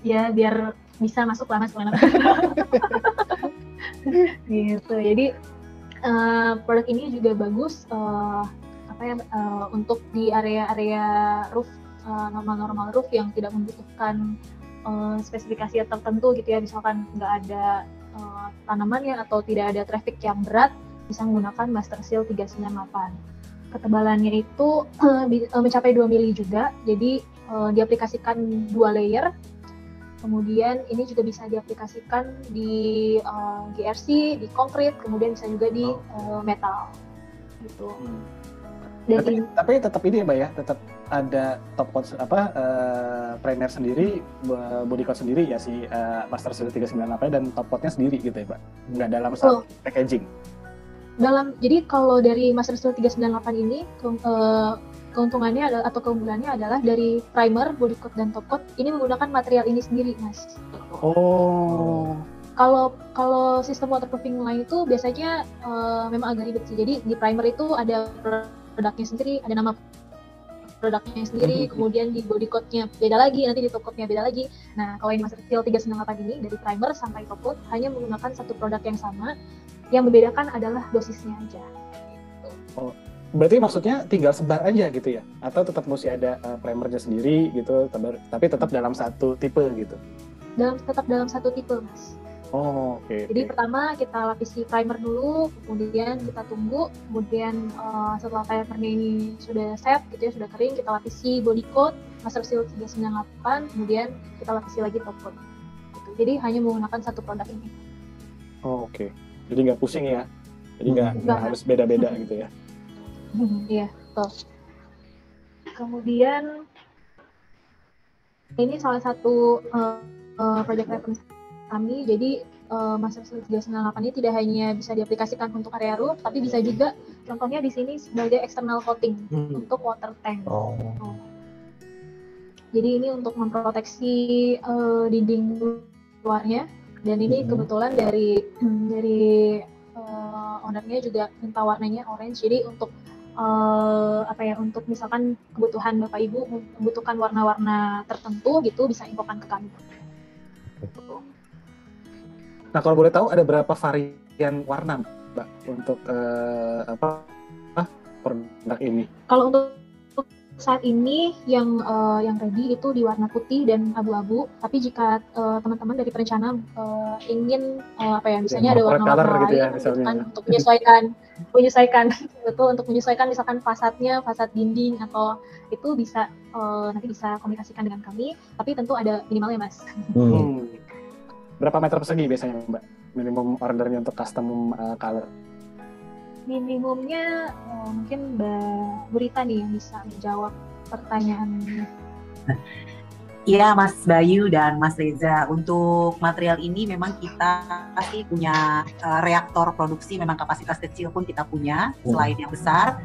Ya biar bisa masuk lah Mas kemana. Gitu. Jadi produk ini juga bagus untuk di area-area roof, normal-normal roof yang tidak membutuhkan spesifikasi tertentu gitu ya, misalkan nggak ada tanamannya atau tidak ada traffic yang berat, bisa menggunakan Master Seal 398. Ketebalannya itu mencapai 2 mili juga, jadi diaplikasikan 2 layer. Kemudian ini juga bisa diaplikasikan di GRC, di konkrit, kemudian bisa juga di metal gitu. Dan Tapi tetap ini ya Mbak ya, tetap ada top coat primer sendiri, body coat sendiri ya si Master Seal 398 dan top coatnya sendiri gitu ya Mbak, nggak dalam satu packaging. Jadi kalau dari Master Seal 398 ini keuntungannya adalah, atau keunggulannya adalah dari primer, body coat, dan top coat ini menggunakan material ini sendiri Mas. Oh. Kalau sistem waterproofing lain itu biasanya memang agak ribet sih. Jadi di primer itu ada produknya sendiri, ada nama produknya sendiri, kemudian di body coat-nya beda lagi, nanti di top coat-nya beda lagi. Nah, kalau ini Master Seal 398 ini dari primer sampai top coat hanya menggunakan satu produk yang sama, yang membedakan adalah dosisnya aja. Oh, berarti maksudnya tinggal sebar aja gitu ya? Atau tetap mesti ada primernya sendiri gitu, tapi tetap dalam satu tipe gitu? Tetap dalam satu tipe, Mas. Oh, oke. Jadi pertama kita lapisi primer dulu, kemudian kita tunggu, kemudian setelah primernya ini sudah set gitu ya, sudah kering, kita lapisi body coat Master Seal 398, kemudian kita lapisi lagi top coat. Gitu. Jadi hanya menggunakan satu produk ini. Oh, oke. Jadi nggak pusing ya? Jadi nggak harus beda-beda gitu ya? Iya, betul. Kemudian ini salah satu project reference kami. Jadi Master Seal 398 ini tidak hanya bisa diaplikasikan untuk area roof, tapi bisa juga contohnya di sini sebagai external coating untuk water tank. Jadi ini untuk memproteksi dinding luarnya, dan ini kebetulan dari ownernya juga minta warnanya orange. Jadi untuk untuk misalkan kebutuhan Bapak Ibu membutuhkan warna-warna tertentu gitu, bisa infokan ke kami. Nah, kalau boleh tahu ada berapa varian warna Mbak untuk produk ini? Kalau untuk saat ini yang ready itu di warna putih dan abu-abu. Tapi jika teman-teman dari perencana ingin misalnya ada warna-warna gitu ya, lain misalnya. kan, untuk menyesuaikan misalkan fasad dinding atau itu bisa nanti bisa komunikasikan dengan kami. Tapi tentu ada minimalnya Mas. Berapa meter persegi biasanya Mbak? Minimum ordernya untuk custom color? Minimumnya mungkin Mbak Burita nih yang bisa menjawab pertanyaannya. Iya Mas Bayu dan Mas Reza, untuk material ini memang kita pasti punya reaktor produksi, memang kapasitas kecil pun kita punya selain yang besar.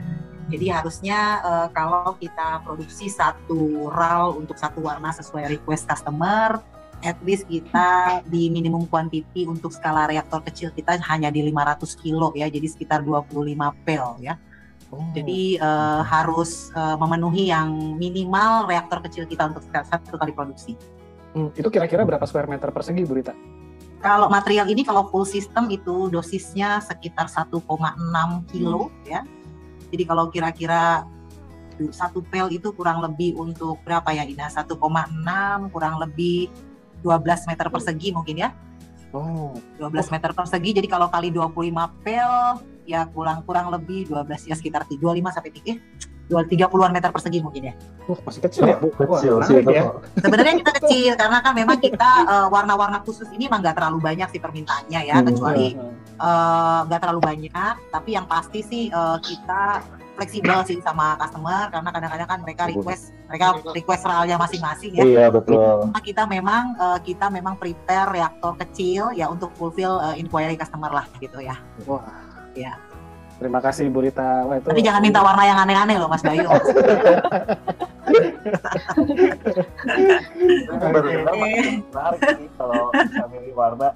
Jadi harusnya kalau kita produksi satu RAL untuk satu warna sesuai request customer, at least kita di minimum quantity untuk skala reaktor kecil kita hanya di 500 kilo ya, jadi sekitar 25 pel ya. Jadi harus memenuhi yang minimal reaktor kecil kita untuk satu kali produksi. Itu kira-kira berapa square meter persegi Bu Rita? Kalau material ini kalau full system itu dosisnya sekitar 1,6 kilo ya. Jadi kalau kira-kira satu pel itu kurang lebih untuk berapa ya Ina? 1,6 kurang lebih 12 meter persegi mungkin ya. 12 meter persegi, jadi kalau kali 25 pel ya kurang lebih 12 ya, sekitar 25 sampai 30 30-an meter persegi mungkin ya. Masih kecil ya, Bu? Kecil Wah, sih menarik itu. ya. Sebenarnya kita kecil karena kan memang kita warna-warna khusus ini emang nggak terlalu banyak sih permintaannya ya, kecuali nggak terlalu banyak. Tapi yang pasti sih kita fleksibel sih sama customer karena kadang-kadang kan mereka request realnya masing-masing ya. Iya betul. Nah, kita memang prepare reaktor kecil ya untuk fulfill inquiry customer lah gitu ya. Wah. Ya. Terima kasih Bu Rita. Wah, itu... Tapi jangan minta warna yang aneh-aneh loh Mas Bayu. Menarik sih kalau bisa milih warna.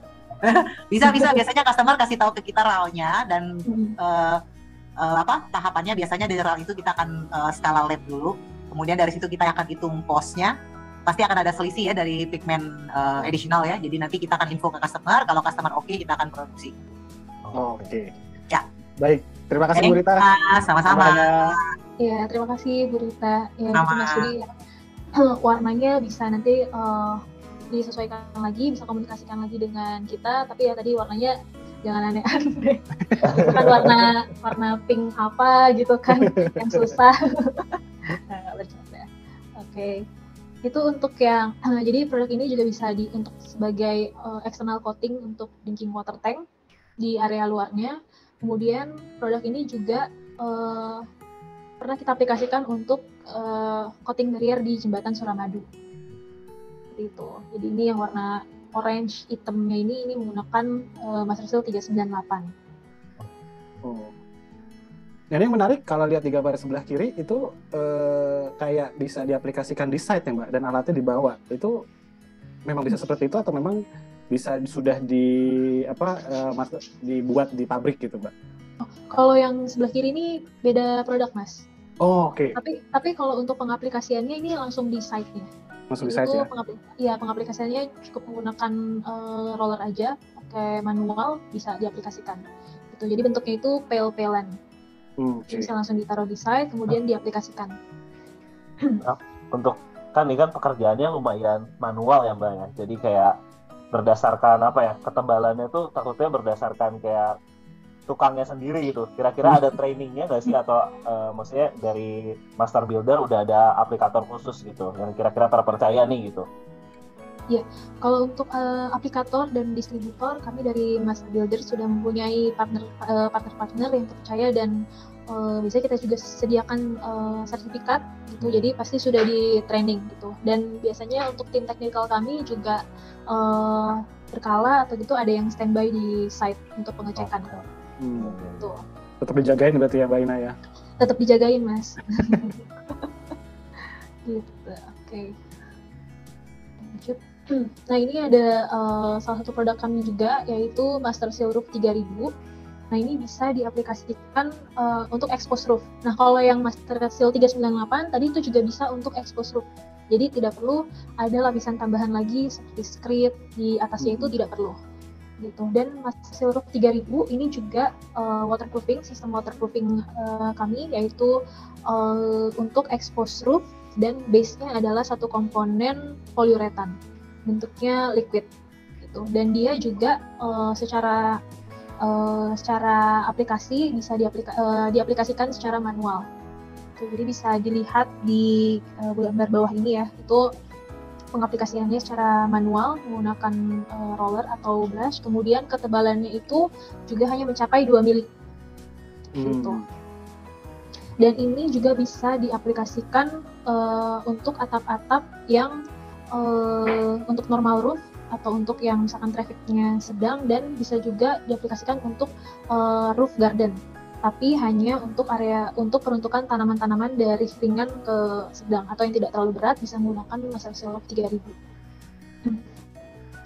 Bisa biasanya customer kasih tahu ke kita RAL-nya dan tahapannya biasanya dari RAL itu kita akan skala lab dulu. Kemudian dari situ kita akan hitung cost-nya. Pasti akan ada selisih ya dari pigment additional ya. Jadi nanti kita akan info ke customer. Kalau customer oke, kita akan produksi. Oke. Ya. Baik. Terima kasih Bu Rita. Sama-sama. Ya, terima kasih Bu Rita. Ya, Sama. Mas Budi. Warnanya bisa nanti disesuaikan lagi, bisa komunikasikan lagi dengan kita. Tapi ya tadi warnanya jangan aneh-aneh. Bukan warna pink apa gitu kan, yang susah. Nah, bercanda. Oke. Itu untuk yang jadi produk ini juga bisa untuk sebagai external coating untuk drinking water tank di area luarnya. Kemudian produk ini juga pernah kita aplikasikan untuk coating barrier di jembatan Suramadu. Seperti itu. Jadi ini yang warna orange hitamnya ini menggunakan Master Seal 398. Oh. Dan yang menarik kalau lihat di gambar sebelah kiri itu kayak bisa diaplikasikan di site ya Mbak, dan alatnya dibawa. Itu memang bisa seperti itu atau memang bisa sudah dibuat di pabrik gitu Mbak? Oh, kalau yang sebelah kiri ini beda produk Mas. Oh oke. Tapi kalau untuk pengaplikasiannya ini langsung di site-nya. Langsung di site ya? Pengaplikasiannya cukup menggunakan roller aja, pakai manual bisa diaplikasikan. Gitu. Jadi bentuknya itu pel-pelan. Okay. Bisa langsung ditaruh di site, kemudian diaplikasikan. Nah, untuk kan ini kan pekerjaannya lumayan manual ya Mbak ya. Jadi kayak berdasarkan ketebalannya tuh takutnya berdasarkan kayak tukangnya sendiri gitu. Kira-kira ada trainingnya nggak sih atau maksudnya dari master builder udah ada aplikator khusus gitu yang kira-kira terpercaya nih gitu? Ya, kalau untuk aplikator dan distributor, kami dari Master Builder sudah mempunyai partner-partner yang terpercaya dan bisa kita juga sediakan sertifikat gitu. Jadi pasti sudah di training gitu. Dan biasanya untuk tim teknikal kami juga berkala atau gitu ada yang standby di site untuk pengecekan. Gitu. Tetap dijagain berarti ya Mbak Ina ya? Tetap dijagain Mas. Gitu, oke. Lanjut. Nah ini ada salah satu produk kami juga yaitu Master Seal Roof 3000. Nah ini bisa diaplikasikan untuk expose roof. Nah kalau yang Master Seal 398 tadi itu juga bisa untuk expose roof. Jadi tidak perlu ada lapisan tambahan lagi seperti script di atasnya itu tidak perlu. Gitu. Dan Master Seal Roof 3000 ini juga sistem waterproofing kami yaitu untuk expose roof dan base-nya adalah satu komponen poliuretan. Bentuknya liquid gitu. Dan dia juga secara aplikasi bisa diaplikasikan secara manual. Jadi bisa dilihat di gambar bawah ini ya, itu pengaplikasiannya secara manual menggunakan roller atau brush. Kemudian ketebalannya itu juga hanya mencapai 2 mili. Gitu. Dan ini juga bisa diaplikasikan untuk atap-atap yang untuk normal roof atau untuk yang misalkan trafficnya sedang, dan bisa juga diaplikasikan untuk roof garden, tapi hanya untuk peruntukan tanaman-tanaman dari ringan ke sedang atau yang tidak terlalu berat bisa menggunakan Master Seal Roof 3000.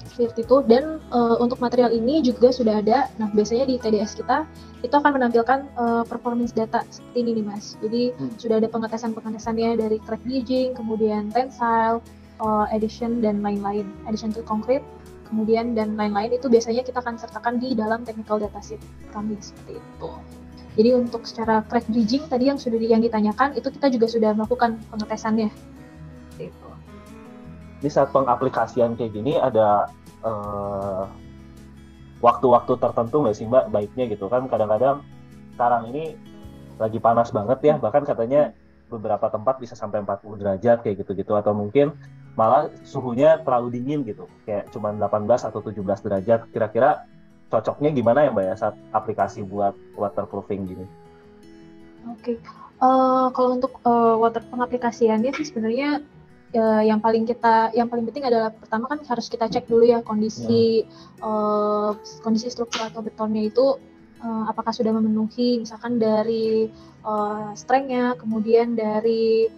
Seperti itu. Dan untuk material ini juga sudah ada. Nah biasanya di TDS kita itu akan menampilkan performance data seperti ini nih Mas. Jadi sudah ada pengetesannya dari crack bridging, kemudian tensile, addition dan lain-lain, addition to concrete, kemudian dan lain-lain itu biasanya kita akan sertakan di dalam technical datasheet kami seperti itu. Jadi untuk secara crack bridging tadi yang ditanyakan itu kita juga sudah melakukan pengetesannya. Itu. Di saat pengaplikasian kayak gini ada waktu-waktu tertentu nggak sih Mbak baiknya gitu kan? Kadang-kadang sekarang ini lagi panas banget ya, bahkan katanya beberapa tempat bisa sampai 40 derajat kayak gitu-gitu, atau mungkin malah suhunya terlalu dingin gitu, kayak cuma 18 atau 17 derajat. Kira-kira cocoknya gimana ya Mbak ya saat aplikasi buat waterproofing gini? Oke. Kalau untuk water pengaplikasiannya sih sebenarnya yang paling penting adalah pertama kan harus kita cek dulu ya kondisi struktur atau betonnya itu apakah sudah memenuhi misalkan dari strength-nya, kemudian dari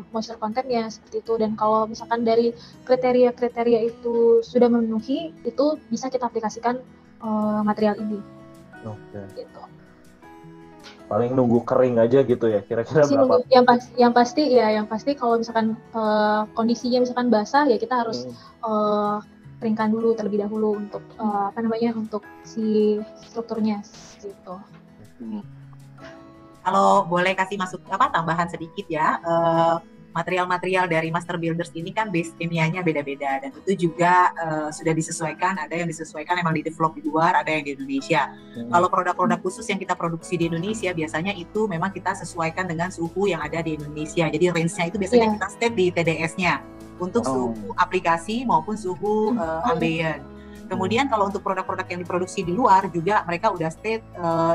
moisture content-nya seperti itu. Dan kalau misalkan dari kriteria itu sudah memenuhi, itu bisa kita aplikasikan material ini. Oke. Gitu. Paling nunggu kering aja gitu ya, kira-kira berapa? Yang pasti kalau misalkan kondisinya misalkan basah ya kita harus keringkan dulu terlebih dahulu untuk untuk si strukturnya gitu. Kalau boleh kasih tambahan sedikit ya, material-material dari Master Builders ini kan base kimianya beda-beda, dan itu juga sudah disesuaikan. Ada yang disesuaikan emang di-develop di luar, ada yang di Indonesia. Kalau produk-produk khusus yang kita produksi di Indonesia, biasanya itu memang kita sesuaikan dengan suhu yang ada di Indonesia. Jadi range-nya itu biasanya kita state di TDS-nya untuk suhu aplikasi maupun suhu ambient. Kemudian kalau untuk produk-produk yang diproduksi di luar juga mereka udah state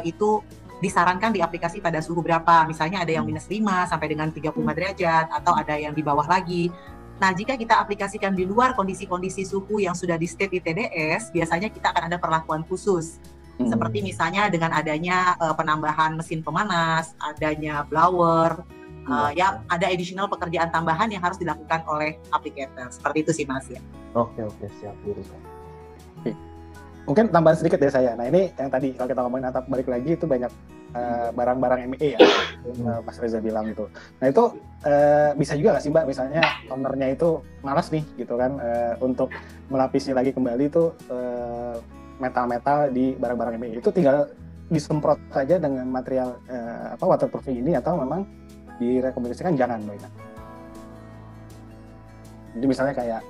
itu disarankan di aplikasi pada suhu berapa. Misalnya ada yang minus 5 sampai dengan 35 derajat, atau ada yang di bawah lagi. Nah, jika kita aplikasikan di luar kondisi-kondisi suhu yang sudah di state di TDS, biasanya kita akan ada perlakuan khusus. Seperti misalnya dengan adanya penambahan mesin pemanas, adanya blower, yang ada additional pekerjaan tambahan yang harus dilakukan oleh applicator. Seperti itu sih Mas ya. Oke, siap. Mungkin tambahan sedikit dari saya. Nah ini yang tadi kalau kita ngomongin atap balik lagi itu banyak barang-barang MEA ya, Mas Reza bilang itu. Nah itu bisa juga nggak sih Mbak, misalnya ownernya itu malas nih gitu kan untuk melapisi lagi kembali itu metal-metal di barang-barang MEA itu tinggal disemprot saja dengan material waterproofing ini, atau memang direkomendasikan jangan Mbak Ina? Jadi misalnya kayak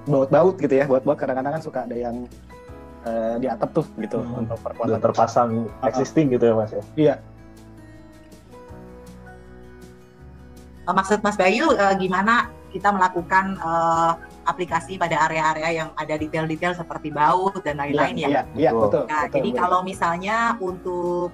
baut-baut gitu ya, baut-baut kadang-kadang kan suka ada yang di atap tuh gitu untuk perkuatan. Udah terpasang existing gitu ya Mas ya? Iya. Maksud Mas Bayu gimana kita melakukan aplikasi pada area-area yang ada detail-detail seperti baut dan lain-lain ya? Iya, betul. Nah, jadi kalau misalnya untuk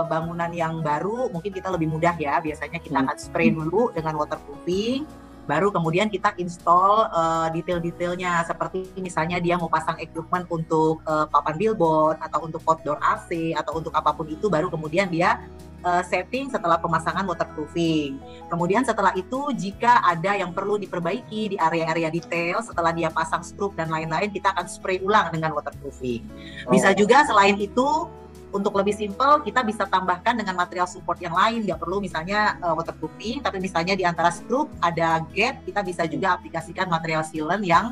bangunan yang baru mungkin kita lebih mudah ya, biasanya kita akan spray dulu dengan waterproofing, baru kemudian kita install detail-detailnya, seperti misalnya dia mau pasang equipment untuk papan billboard atau untuk outdoor AC atau untuk apapun itu, baru kemudian dia setting setelah pemasangan waterproofing. Kemudian setelah itu jika ada yang perlu diperbaiki di area-area detail setelah dia pasang struk dan lain-lain, kita akan spray ulang dengan waterproofing. Bisa juga selain itu, untuk lebih simpel, kita bisa tambahkan dengan material support yang lain. Nggak perlu misalnya waterproofing, tapi misalnya di antara struk ada gap, kita bisa juga aplikasikan material sealant yang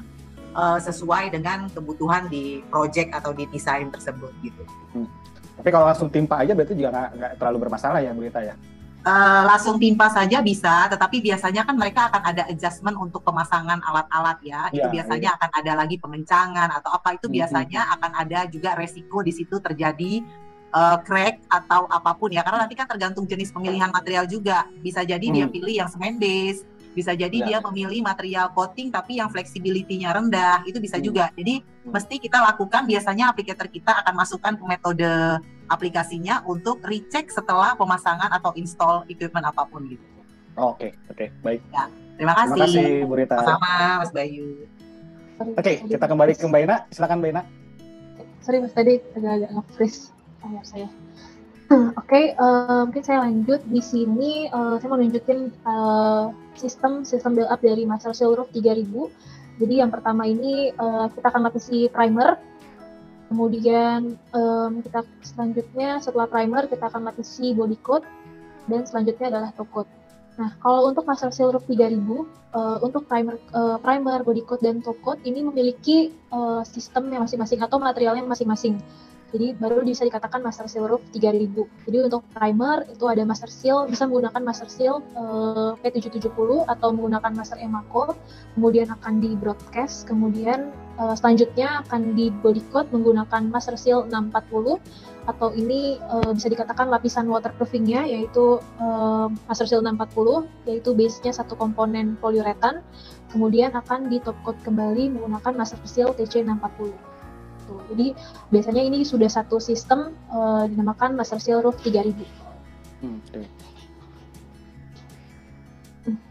sesuai dengan kebutuhan di project atau di desain tersebut gitu. Tapi kalau langsung timpa aja berarti juga nggak terlalu bermasalah ya Bu Rita ya? Langsung timpa saja bisa, tetapi biasanya kan mereka akan ada adjustment untuk pemasangan alat-alat ya. Itu biasanya akan ada lagi pengencangan atau apa, itu biasanya akan ada juga resiko di situ terjadi crack atau apapun ya, karena nanti kan tergantung jenis pemilihan material juga. Bisa jadi dia pilih yang cement base, bisa jadi dia memilih material coating tapi yang flexibility-nya rendah, itu bisa juga. Jadi mesti kita lakukan, biasanya applicator kita akan masukkan ke metode aplikasinya untuk recheck setelah pemasangan atau install equipment apapun gitu. Oke, baik. Ya, terima kasih. Terima kasih Bu Rita. Sama Mas Bayu. Oke, kita kembali ke Mbak Ina. Silakan Mbak Ina. Sorry Mas, tadi agak nge-freeze saya. Oke, mungkin saya lanjut di sini. Saya mau nunjukin sistem build up dari Master Seal Roof 3000. Jadi yang pertama ini kita akan lapisi primer. Kemudian kita selanjutnya setelah primer kita akan lapisi body coat, dan selanjutnya adalah top coat. Nah, kalau untuk Master Seal Roof 3000, untuk primer, body coat dan top coat ini memiliki sistemnya masing-masing atau materialnya masing-masing. Jadi baru bisa dikatakan Master Seal Roof 3000. Jadi untuk primer itu ada Master Seal, bisa menggunakan Master Seal P770 atau menggunakan Master Emaco, kemudian akan di broadcast, kemudian selanjutnya akan di body coat menggunakan Master Seal 640 atau ini bisa dikatakan lapisan waterproofingnya, yaitu Master Seal 640, yaitu base-nya satu komponen poliuretan, kemudian akan di top coat kembali menggunakan Master Seal TC 640. Jadi biasanya ini sudah satu sistem dinamakan Master Seal Roof 3000.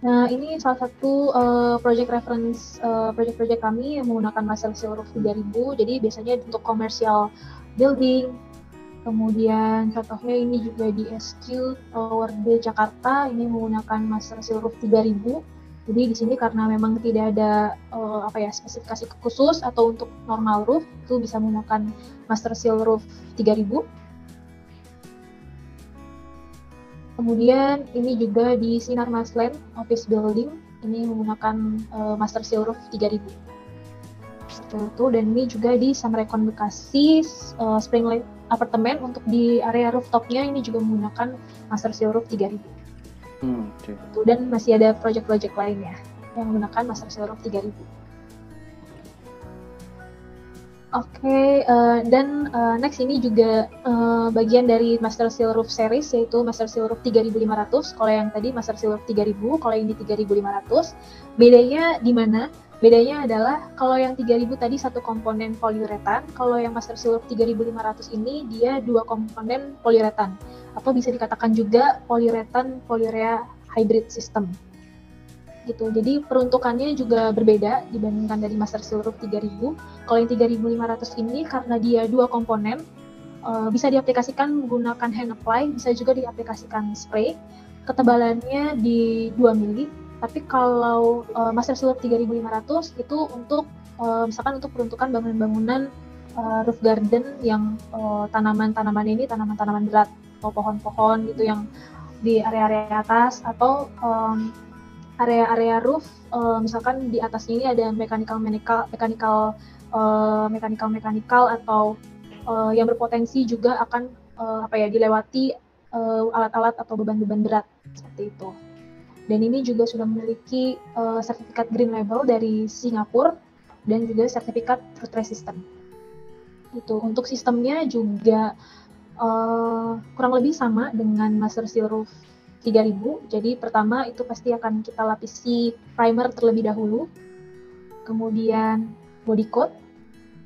Nah, ini salah satu project reference project kami yang menggunakan Master Seal Roof 3000. Jadi biasanya untuk commercial building, kemudian contohnya ini juga di SQ Tower D Jakarta, ini menggunakan Master Seal Roof 3000. Jadi di sini karena memang tidak ada spesifikasi khusus atau untuk normal roof, itu bisa menggunakan Master Seal Roof 3000. Kemudian ini juga di Sinar Masland Office Building, ini menggunakan Master Seal Roof 3000. Itu, dan ini juga di Samrekon Bekasi Springland Apartemen, untuk di area rooftopnya ini juga menggunakan Master Seal Roof 3000. Dan masih ada project-project lainnya yang menggunakan Master Seal Roof 3000. Oke, dan next ini juga bagian dari Master Seal Roof series, yaitu Master Seal Roof 3500. Kalau yang tadi Master Seal Roof 3000, kalau ini 3500. Bedanya di mana? Bedanya adalah kalau yang 3000 tadi satu komponen poliuretan, kalau yang Master Seal Roof 3500 ini dia dua komponen poliuretan, atau bisa dikatakan juga poliuretan polyurea hybrid system. Gitu. Jadi peruntukannya juga berbeda dibandingkan dari Master Seal Roof 3000. Kalau yang 3500 ini karena dia dua komponen, bisa diaplikasikan menggunakan hand apply, bisa juga diaplikasikan spray. Ketebalannya di 2 mili. Tapi kalau Master Seal Roof 3500 itu untuk misalkan untuk peruntukan bangunan-bangunan roof garden yang tanaman-tanaman ini tanaman-tanaman berat atau pohon-pohon gitu yang di area-area atas, atau area-area roof, misalkan di atasnya ini ada mechanical atau yang berpotensi juga akan dilewati alat-alat atau beban-beban berat seperti itu. Dan ini juga sudah memiliki sertifikat Green Label dari Singapura dan juga sertifikat Root Resistant. Itu untuk sistemnya juga kurang lebih sama dengan Master Seal Roof 3000. Jadi pertama itu pasti akan kita lapisi primer terlebih dahulu, kemudian body coat.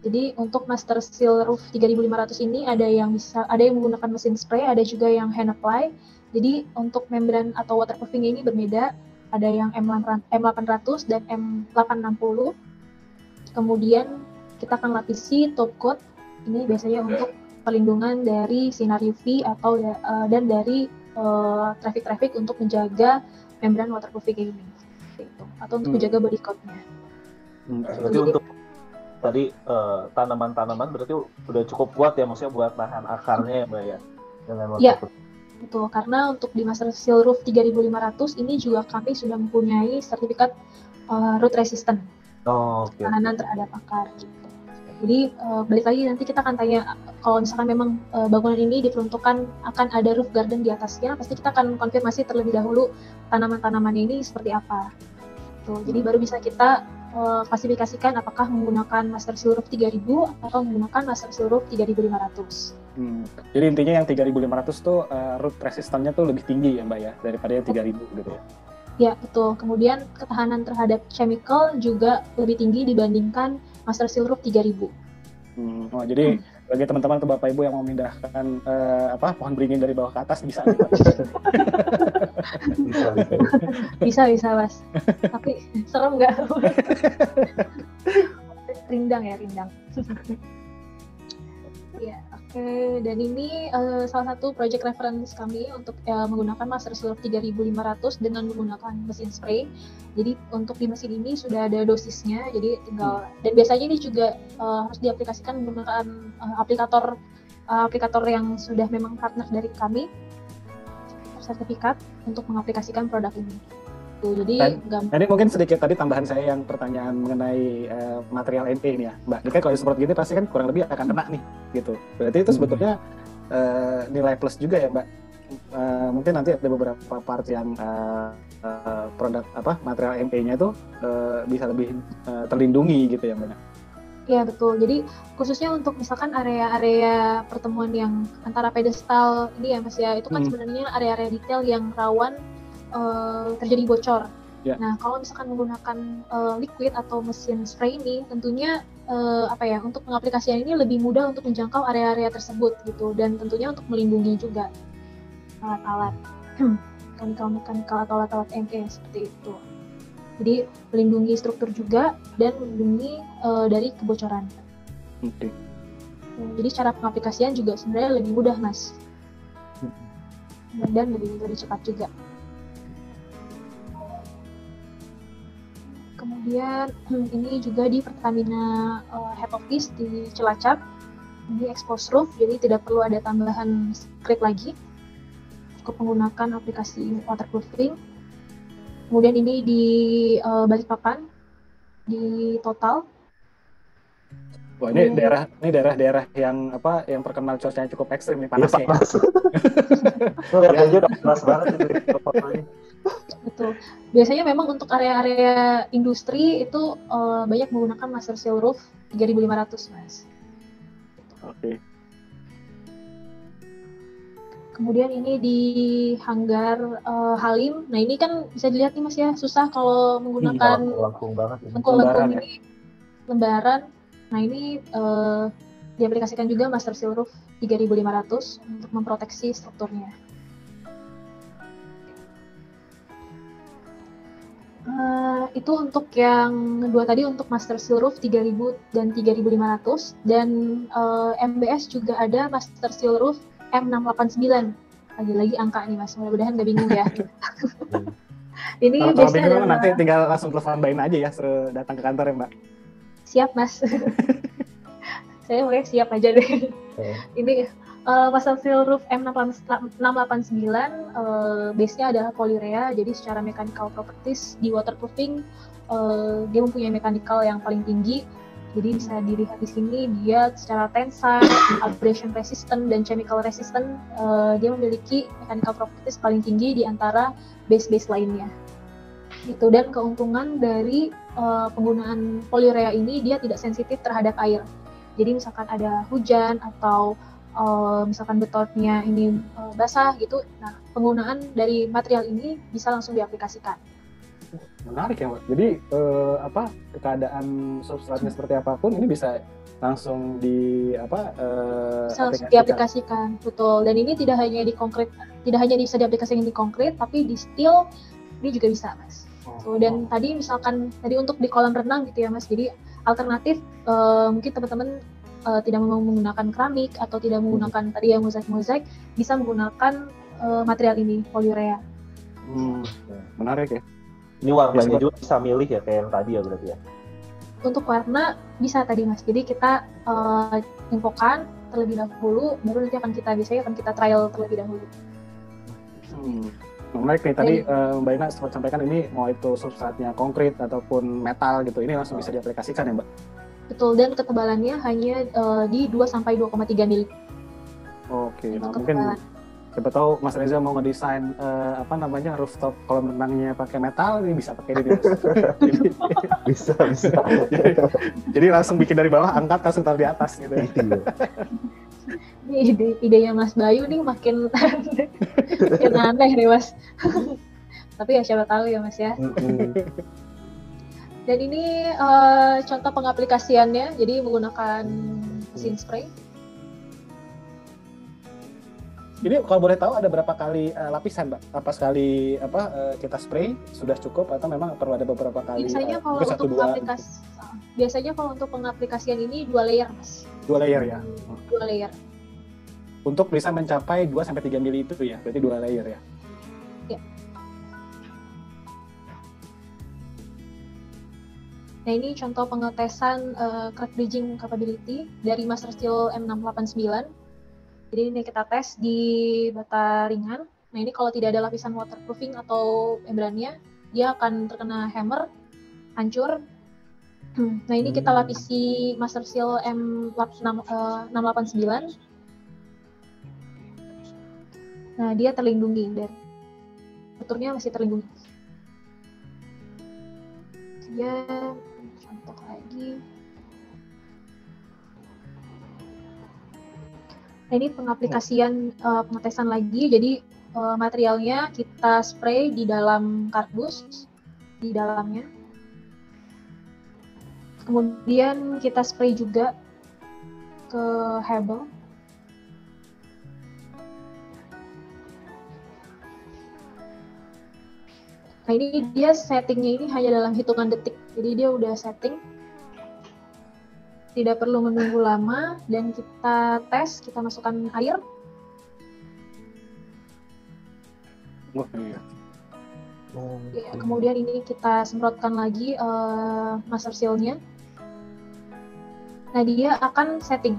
Jadi untuk Master Seal Roof 3500 ini ada yang menggunakan mesin spray, ada juga yang hand apply. Jadi untuk membran atau waterproofing ini berbeda, ada yang M800 dan M860. Kemudian kita akan lapisi top coat. Ini biasanya untuk perlindungan dari sinar UV atau dan dari traffic untuk menjaga membran waterproofing ini, gitu. Atau untuk menjaga body coat-nya. Berarti untuk tadi tanaman-tanaman berarti udah cukup kuat ya, maksudnya buat nahan akarnya ya Mbak ya, dengan waterproofing. Betul, karena untuk di Master Seal Roof 3500 ini juga kami sudah mempunyai sertifikat root resistant, tahanan terhadap akar gitu. Jadi balik lagi nanti kita akan tanya, kalau misalkan memang bangunan ini diperuntukkan akan ada roof garden di atasnya, pasti kita akan konfirmasi terlebih dahulu tanaman-tanaman ini seperti apa. Tuh, jadi baru bisa kita klasifikasikan apakah menggunakan Master Seal Roof 3000 atau menggunakan Master Seal Roof 3500. Jadi intinya yang 3500 tuh root resistance-nya tuh lebih tinggi ya Mbak ya, daripada yang 3000 gitu ya? Ya, betul. Kemudian ketahanan terhadap chemical juga lebih tinggi dibandingkan Master Seal Roof 3000. Jadi bagi teman-teman atau Bapak Ibu yang mau memindahkan pohon beringin dari bawah ke atas bisa. bisa Mas. Tapi serem nggak? Rindang. Ya, oke. Dan ini salah satu project reference kami untuk menggunakan Master Seal Roof 3500 dengan menggunakan mesin spray. Jadi untuk di mesin ini sudah ada dosisnya, jadi tinggal dan biasanya ini juga harus diaplikasikan menggunakan aplikator yang sudah memang partner dari kami, sertifikat untuk mengaplikasikan produk ini. Jadi ini mungkin sedikit tadi tambahan saya yang pertanyaan mengenai material MP ini ya Mbak. Ini kan kalau seperti gini pasti kan kurang lebih akan kena nih gitu. Berarti itu sebetulnya nilai plus juga ya Mbak. Mungkin nanti ada beberapa part yang produk material MP-nya itu bisa lebih terlindungi gitu ya Mbak. Ya betul. Jadi khususnya untuk misalkan area-area pertemuan yang antara pedestal ini ya Mas ya, itu kan sebenarnya area-area detail yang rawan terjadi bocor. Ya. Nah kalau misalkan menggunakan liquid atau mesin spray ini, tentunya untuk pengaplikasian ini lebih mudah untuk menjangkau area-area tersebut gitu, dan tentunya untuk melindungi juga alat-alat mekanikal atau alat-alat ME seperti itu. Jadi melindungi struktur juga dan melindungi dari kebocoran. Oke. Jadi cara pengaplikasian juga sebenarnya lebih mudah Mas, dan lebih cepat juga. Kemudian ini juga di Pertamina head office di Cilacap, ini exposed roof, jadi tidak perlu ada tambahan script lagi, cukup menggunakan aplikasi waterproofing. Kemudian ini di Balikpapan, di Total. Wah, ini daerah-daerah yang terkenal cuacanya cukup ekstrim nih, panasnya. Panas. Kayaknya udah panas banget itu fotonya. Betul. Biasanya memang untuk area-area industri itu banyak menggunakan master seal roof 3500 Mas. Oke. Kemudian ini di hanggar Halim. Nah ini kan bisa dilihat nih Mas ya, susah kalau menggunakan lengkung ini, lembaran. Nah ini diaplikasikan juga master seal roof 3500 untuk memproteksi strukturnya. Itu untuk yang dua tadi, untuk master seal roof 3000 dan 3500, dan MBS juga ada master seal roof M689. Lagi-lagi angka nih Mas, mudah-mudahan nggak bingung ya. Ini kalau bingung nanti tinggal langsung telepon Mbak Ina aja ya, suruh datang ke kantor ya Mbak. Siap Mas. Saya mulai siap aja deh. Ini master seal roof M689, base-nya adalah polyurea, jadi secara mechanical properties di waterproofing dia mempunyai mechanical yang paling tinggi. Jadi bisa dilihat di sini, dia secara tensile, abrasion resistant, dan chemical resistant, dia memiliki mechanical properties paling tinggi di antara base-base lainnya. Gitu. Dan keuntungan dari penggunaan polyurea ini, dia tidak sensitif terhadap air. Jadi misalkan ada hujan atau misalkan betonnya ini basah gitu, nah penggunaan dari material ini bisa langsung diaplikasikan. Menarik ya Mbak. Jadi keadaan substratnya seperti apapun ini bisa langsung diaplikasikan. Betul. Dan ini tidak hanya di konkret, tidak hanya bisa diaplikasikan di konkret, tapi di steel ini juga bisa Mas. Dan tadi misalkan untuk di kolam renang gitu ya Mas, jadi alternatif mungkin teman-teman tidak mau menggunakan keramik atau tidak menggunakan tadi yang mozaik, bisa menggunakan material ini, polyurea. Menarik ya. Ini warnanya juga bisa milih ya, kayak yang tadi ya berarti ya? Untuk warna bisa tadi Mas, jadi kita infokan terlebih dahulu, baru nanti akan kita trial terlebih dahulu. Menarik nih, tadi Mbak Ina sempat sampaikan ini mau itu substratnya konkret ataupun metal gitu, ini langsung bisa diaplikasikan ya Mbak? Betul, dan ketebalannya hanya di 2-2,3 mili. Oke, nah mungkin siapa tahu Mas Reza mau ngedesain rooftop kolam renangnya pakai metal, ini bisa pakai ini. Bisa. Jadi langsung bikin dari bawah, angkat langsung taruh di atas gitu. Ini idenya Mas Bayu nih makin aneh nih Mas. Tapi ya siapa tahu ya Mas ya. Dan ini contoh pengaplikasiannya, jadi menggunakan mesin spray. Ini kalau boleh tahu ada berapa kali lapisan, Mbak? Apa sekali kita spray sudah cukup atau memang perlu ada beberapa kali? Biasanya kalau untuk pengaplikasian ini 2 layer, Mas. 2 layer ya? 2 layer. Untuk bisa mencapai 2-3 mili itu ya, berarti 2 layer ya? Ya. Nah ini contoh pengetesan crack bridging capability dari Master Steel M689. Jadi ini kita tes di bata ringan. Nah ini kalau tidak ada lapisan waterproofing atau membrannya, dia akan terkena hammer, hancur. Nah ini kita lapisi Master Steel M689. Nah dia terlindungi, dan strukturnya masih terlindungi. Ya, contoh lagi. Nah, ini pengaplikasian pengetesan lagi. Jadi materialnya kita spray di dalam kardus di dalamnya. Kemudian kita spray juga ke hebel. Nah, ini dia settingnya ini hanya dalam hitungan detik. Jadi dia udah setting. Tidak perlu menunggu lama, dan kita tes, kita masukkan air. Wah, iya. Ya, kemudian ini kita semprotkan lagi master seal-nya. Nah, dia akan setting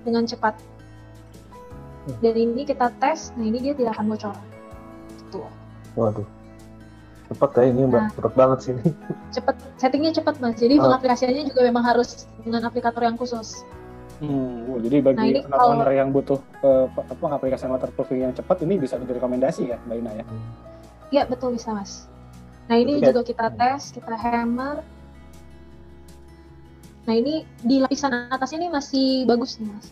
dengan cepat. Dan ini kita tes, nah ini dia tidak akan bocor. Tuh. Waduh, cepet ya ini Mbak, cepet banget sih ini. Cepet, settingnya cepat Mas. Jadi pengaplikasiannya juga memang harus dengan aplikator yang khusus. Jadi bagi owner yang butuh pengaplikasian waterproofing yang cepat, ini bisa menjadi rekomendasi ya Mbak Ina ya? Iya, betul, bisa Mas. Nah, ini juga kita tes, kita hammer. Nah, ini di lapisan atas ini masih bagus nih Mas.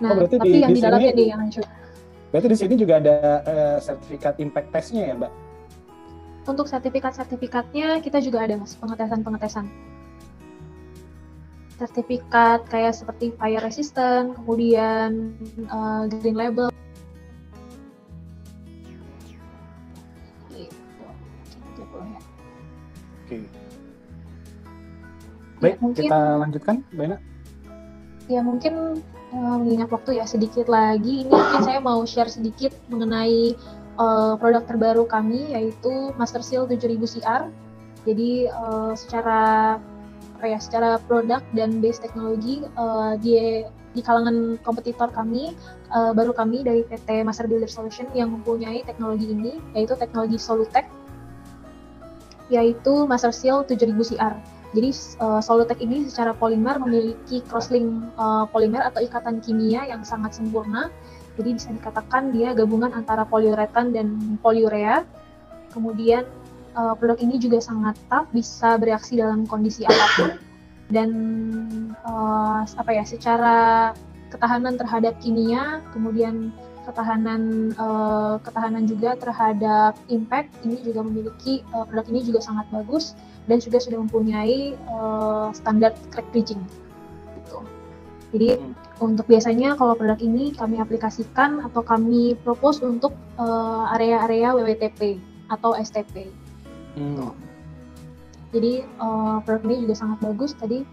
Nah, tapi yang di dalamnya dia yang hancur. Berarti di sini juga ada sertifikat impact test-nya ya Mbak? Untuk sertifikatnya kita juga ada Mas, pengetesan. Sertifikat kayak seperti fire resistant, kemudian green label. Oke. Baik, ya, kita lanjutkan, Mbak Ina. Ya, mungkin mengingat waktu ya sedikit lagi, ini mungkin saya mau share sedikit mengenai produk terbaru kami, yaitu Master Seal 7000 CR. Jadi secara produk dan base teknologi di kalangan kompetitor kami, baru kami dari PT Master Builder Solution yang mempunyai teknologi ini, yaitu teknologi Solutech, yaitu Master Seal 7000 CR. Jadi Solutech ini secara polimer memiliki crosslink polimer atau ikatan kimia yang sangat sempurna. Jadi bisa dikatakan dia gabungan antara poliuretan dan poliurea. Kemudian produk ini juga sangat tough, bisa bereaksi dalam kondisi apapun, dan secara ketahanan terhadap kimia, kemudian ketahanan juga terhadap impact, ini juga memiliki produk ini juga sangat bagus dan juga sudah mempunyai standar crack bridging gitu. Jadi untuk biasanya kalau produk ini kami aplikasikan atau kami propose untuk area-area WWTP atau STP. Jadi produk ini juga sangat bagus tadi.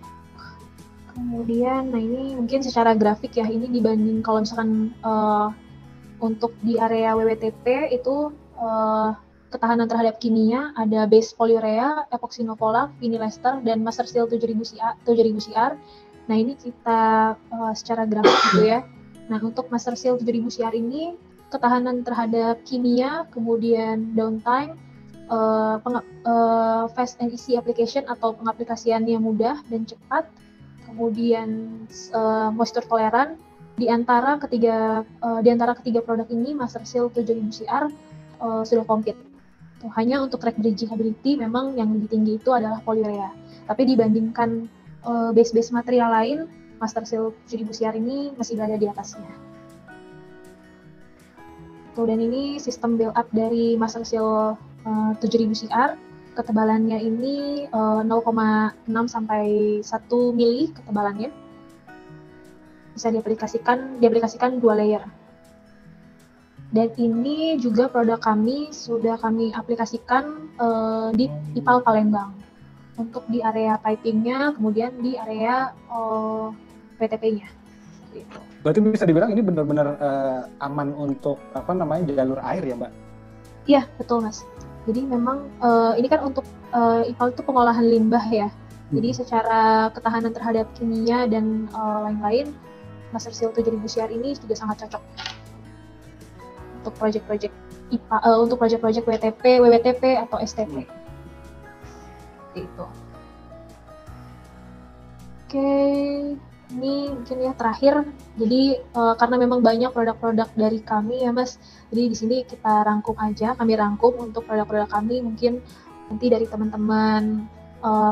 Kemudian, nah ini mungkin secara grafik ya, ini dibanding kalau misalkan untuk di area WWTP itu ketahanan terhadap kimia ada base poliurea, epoxy novolak, vinyl ester, dan Master Seal 7000 CR. Nah ini kita secara grafik gitu ya. Nah untuk Master Seal 7000 CR ini ketahanan terhadap kimia, kemudian downtime, fast and easy application atau pengaplikasiannya mudah dan cepat, kemudian moisture tolerant. Di antara ketiga produk ini, Master Seal 7000 CR sudah komplit. Hanya untuk crack bridgeability memang yang lebih tinggi itu adalah poliurea. Tapi dibandingkan base material lain, Master Seal 7000 CR ini masih berada di atasnya. Dan ini sistem build up dari Master Seal 7000 CR. Ketebalannya ini 0,6 sampai 1 mili ketebalannya. Bisa diaplikasikan 2 layer. Dan ini juga produk kami sudah kami aplikasikan di IPAL Palembang untuk di area pipingnya, kemudian di area WTP-nya. Gitu. Berarti bisa dibilang ini benar-benar aman untuk jalur air ya Mbak? Iya betul Mas. Jadi memang ini kan untuk IPAL itu pengolahan limbah ya. Jadi secara ketahanan terhadap kimia dan lain-lain, Master Seal 7000 CR ini juga sangat cocok untuk proyek-proyek IPA, untuk proyek-proyek WWTP atau STP. Gitu. Oke, ini mungkin ya terakhir. Jadi karena memang banyak produk-produk dari kami ya Mas. Jadi di sini kita kami rangkum untuk produk-produk kami, mungkin nanti dari teman-teman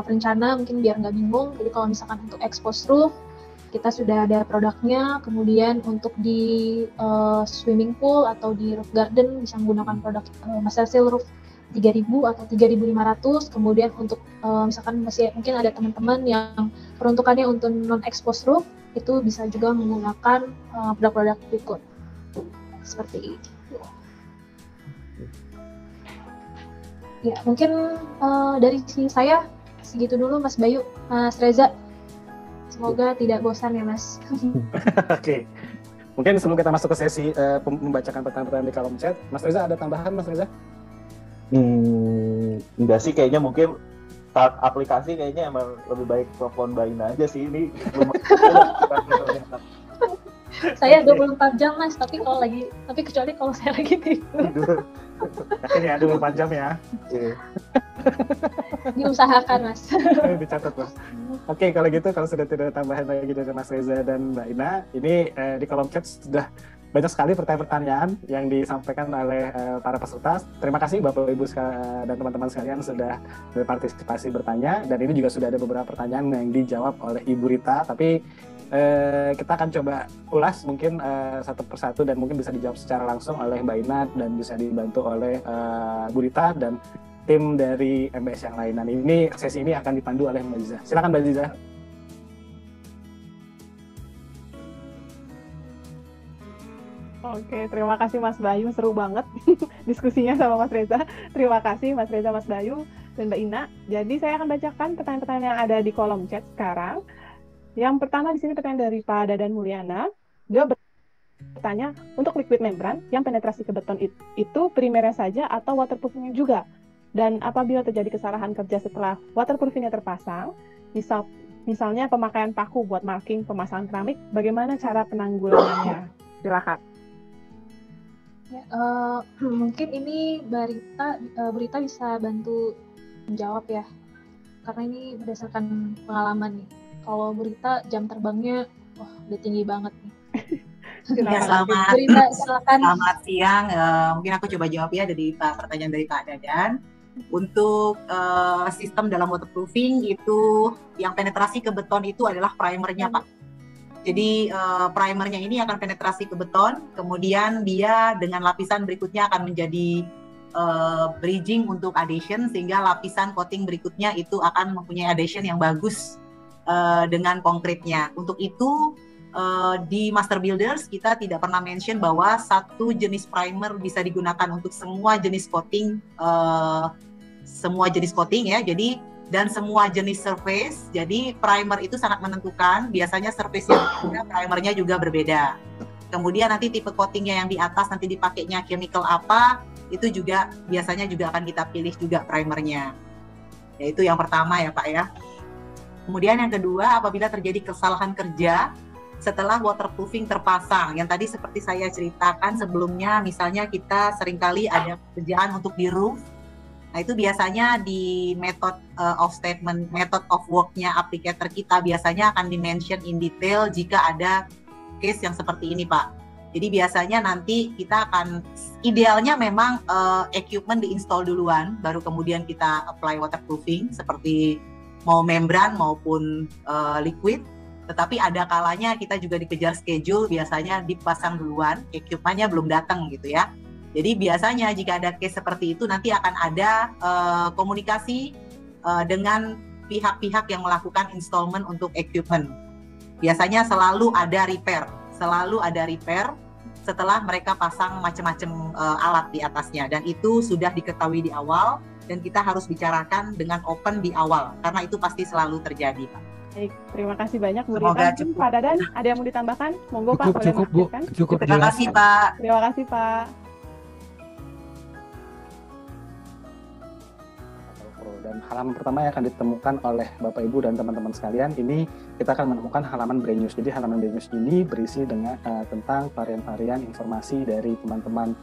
perencana mungkin biar nggak bingung. Jadi kalau misalkan untuk exposed roof, kita sudah ada produknya. Kemudian untuk di swimming pool atau di roof garden bisa menggunakan produk Master Seal Roof 3.000 atau 3.500. Kemudian untuk misalkan masih mungkin ada teman-teman yang peruntukannya untuk non-exposed roof, itu bisa juga menggunakan produk-produk berikut seperti itu. Ya, mungkin dari sisi saya segitu dulu, Mas Bayu, Mas Reza. Semoga tidak bosan ya, Mas. Oke. Mungkin sebelum kita masuk ke sesi membacakan pertanyaan-pertanyaan di kolom chat, Mas Reza ada tambahan, Mas Reza? Enggak sih, kayaknya mungkin saat aplikasi kayaknya emang lebih baik telepon Baina aja sih ini. Saya 24 jam, Mas, tapi kecuali kalau saya lagi tidur. Yakin ya 24 jam ya? Diusahakan, Mas. Dicatat, Mas. Oke, kalau gitu, kalau sudah tidak ada tambahan lagi dari Mas Reza dan Mbak Ina, ini di kolom chat sudah banyak sekali pertanyaan-pertanyaan yang disampaikan oleh para peserta. Terima kasih Bapak Ibu dan teman-teman sekalian sudah berpartisipasi bertanya, dan ini juga sudah ada beberapa pertanyaan yang dijawab oleh Ibu Rita, tapi kita akan coba ulas mungkin satu persatu dan mungkin bisa dijawab secara langsung oleh Mbak Ina dan bisa dibantu oleh Bu Rita dan tim dari MBS yang lain. Dan ini sesi ini akan dipandu oleh Mbak Ziza. Silakan Mbak Ziza. Oke, terima kasih Mas Bayu, seru banget diskusinya sama Mas Reza. Terima kasih Mas Reza, Mas Bayu, dan Mbak Ina. Jadi saya akan bacakan pertanyaan-pertanyaan yang ada di kolom chat sekarang. Yang pertama di sini pertanyaan dari Pak Dadan Mulyana. Dia bertanya, untuk liquid membran yang penetrasi ke beton itu primernya saja atau waterproofingnya juga? Dan apabila terjadi kesalahan kerja setelah waterproofingnya terpasang, misalnya pemakaian paku buat marking pemasangan keramik, bagaimana cara penanggulangannya? Silakan. Ya, mungkin ini Berita bisa bantu menjawab ya, karena ini berdasarkan pengalaman nih. Kalau Berita jam terbangnya udah tinggi banget nih. Ya, selamat siang. Mungkin aku coba jawab ya dari pertanyaan dari Pak Dadan. Untuk sistem dalam waterproofing itu yang penetrasi ke beton itu adalah primernya, Pak. Jadi primernya ini akan penetrasi ke beton, kemudian dia dengan lapisan berikutnya akan menjadi bridging untuk adhesion, sehingga lapisan coating berikutnya itu akan mempunyai adhesion yang bagus dengan konkretnya. Untuk itu di Master Builders kita tidak pernah mention bahwa satu jenis primer bisa digunakan untuk semua jenis coating, ya. Jadi dan semua jenis surface. Jadi primer itu sangat menentukan. Biasanya surface-nya berbeda, primernya juga berbeda. Kemudian nanti tipe coatingnya yang di atas nanti dipakainya chemical apa, itu juga biasanya juga akan kita pilih juga primernya. Yaitu yang pertama ya Pak ya. Kemudian yang kedua, apabila terjadi kesalahan kerja setelah waterproofing terpasang, yang tadi seperti saya ceritakan sebelumnya, misalnya kita seringkali ada pekerjaan untuk di roof. Nah itu biasanya di method of work-nya applicator kita biasanya akan di-mention in detail jika ada case yang seperti ini Pak. Jadi biasanya nanti kita akan, idealnya memang equipment di-install duluan, baru kemudian kita apply waterproofing seperti mau membran maupun liquid. Tetapi ada kalanya kita juga dikejar schedule, biasanya dipasang duluan, equipment-nya belum datang gitu ya. Jadi biasanya jika ada case seperti itu nanti akan ada komunikasi dengan pihak-pihak yang melakukan installment untuk equipment. Biasanya selalu ada repair setelah mereka pasang macam-macam alat di atasnya, dan itu sudah diketahui di awal dan kita harus bicarakan dengan open di awal karena itu pasti selalu terjadi, Pak. Baik, terima kasih banyak Bu Rita. Pak Dadan, ada yang mau ditambahkan? Monggo Pak, boleh mengakhirkan. Cukup. Terima kasih Pak. Terima kasih Pak. Dan halaman pertama yang akan ditemukan oleh Bapak Ibu dan teman-teman sekalian, ini kita akan menemukan halaman Brain News. Jadi halaman Brain News ini berisi dengan tentang varian-varian informasi dari teman-teman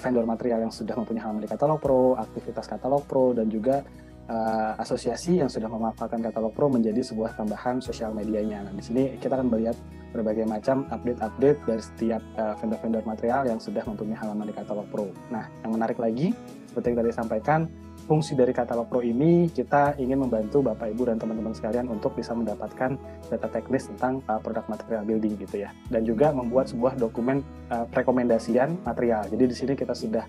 vendor material yang sudah mempunyai halaman di Katalog Pro, aktivitas Katalog Pro, dan juga asosiasi yang sudah memanfaatkan Katalog Pro menjadi sebuah tambahan sosial medianya. Nah, di sini kita akan melihat berbagai macam update-update dari setiap vendor-vendor material yang sudah mempunyai halaman di Katalog Pro. Nah, yang menarik lagi, seperti yang tadi disampaikan, fungsi dari Katalog Pro ini kita ingin membantu Bapak Ibu dan teman-teman sekalian untuk bisa mendapatkan data teknis tentang produk material building gitu ya, dan juga membuat sebuah dokumen rekomendasian material. Jadi di sini kita sudah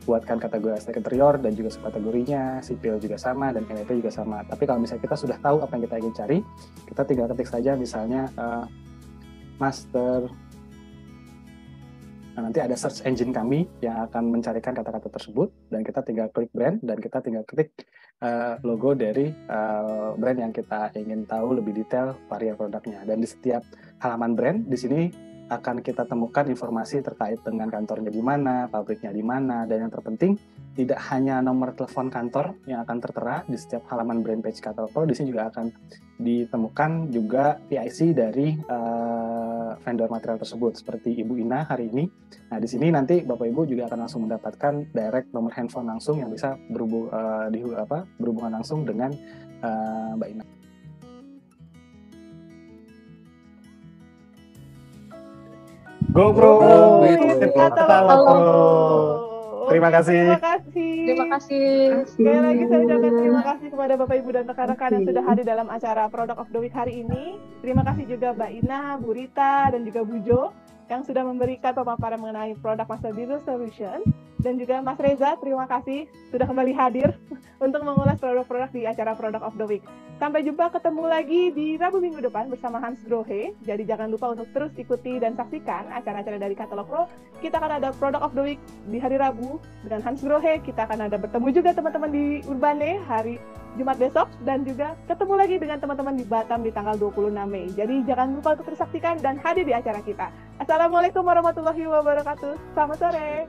buatkan kategori estetik interior dan juga subkategorinya, sipil juga sama dan MEP juga sama. Tapi kalau misalnya kita sudah tahu apa yang kita ingin cari, kita tinggal ketik saja misalnya master. Nah, nanti ada search engine kami yang akan mencarikan kata-kata tersebut, dan kita tinggal klik brand, dan kita tinggal klik logo dari brand yang kita ingin tahu lebih detail varian produknya. Dan di setiap halaman brand, di sini akan kita temukan informasi terkait dengan kantornya di mana, pabriknya di mana, dan yang terpenting, tidak hanya nomor telepon kantor yang akan tertera di setiap halaman brand page Katalog Pro, di sini juga akan ditemukan juga PIC dari vendor material tersebut, seperti Ibu Ina hari ini. Nah, di sini nanti Bapak Ibu juga akan langsung mendapatkan direct nomor handphone langsung yang bisa berhubungan langsung dengan Mbak Ina. GoPro with Katalog Pro. Terima kasih. Terima kasih. Sekali lagi saya ucapkan terima kasih kepada Bapak Ibu dan rekan-rekan yang sudah hadir dalam acara Product of the Week hari ini. Terima kasih juga Mbak Ina, Bu Rita, dan juga Bu Jo yang sudah memberikan pemaparan mengenai produk Master Builder Solution. Dan juga Mas Reza, terima kasih sudah kembali hadir untuk mengulas produk-produk di acara Product of the Week. Sampai jumpa, ketemu lagi di Rabu minggu depan bersama Hans Grohe. Jadi jangan lupa untuk terus ikuti dan saksikan acara-acara dari Katalog Pro. Kita akan ada Product of the Week di hari Rabu dengan Hans Grohe. Kita akan ada bertemu juga teman-teman di Urbane hari Jumat besok, dan juga ketemu lagi dengan teman-teman di Batam di tanggal 26 Mei. Jadi jangan lupa untuk tersaksikan dan hadir di acara kita. Assalamualaikum warahmatullahi wabarakatuh. Selamat sore.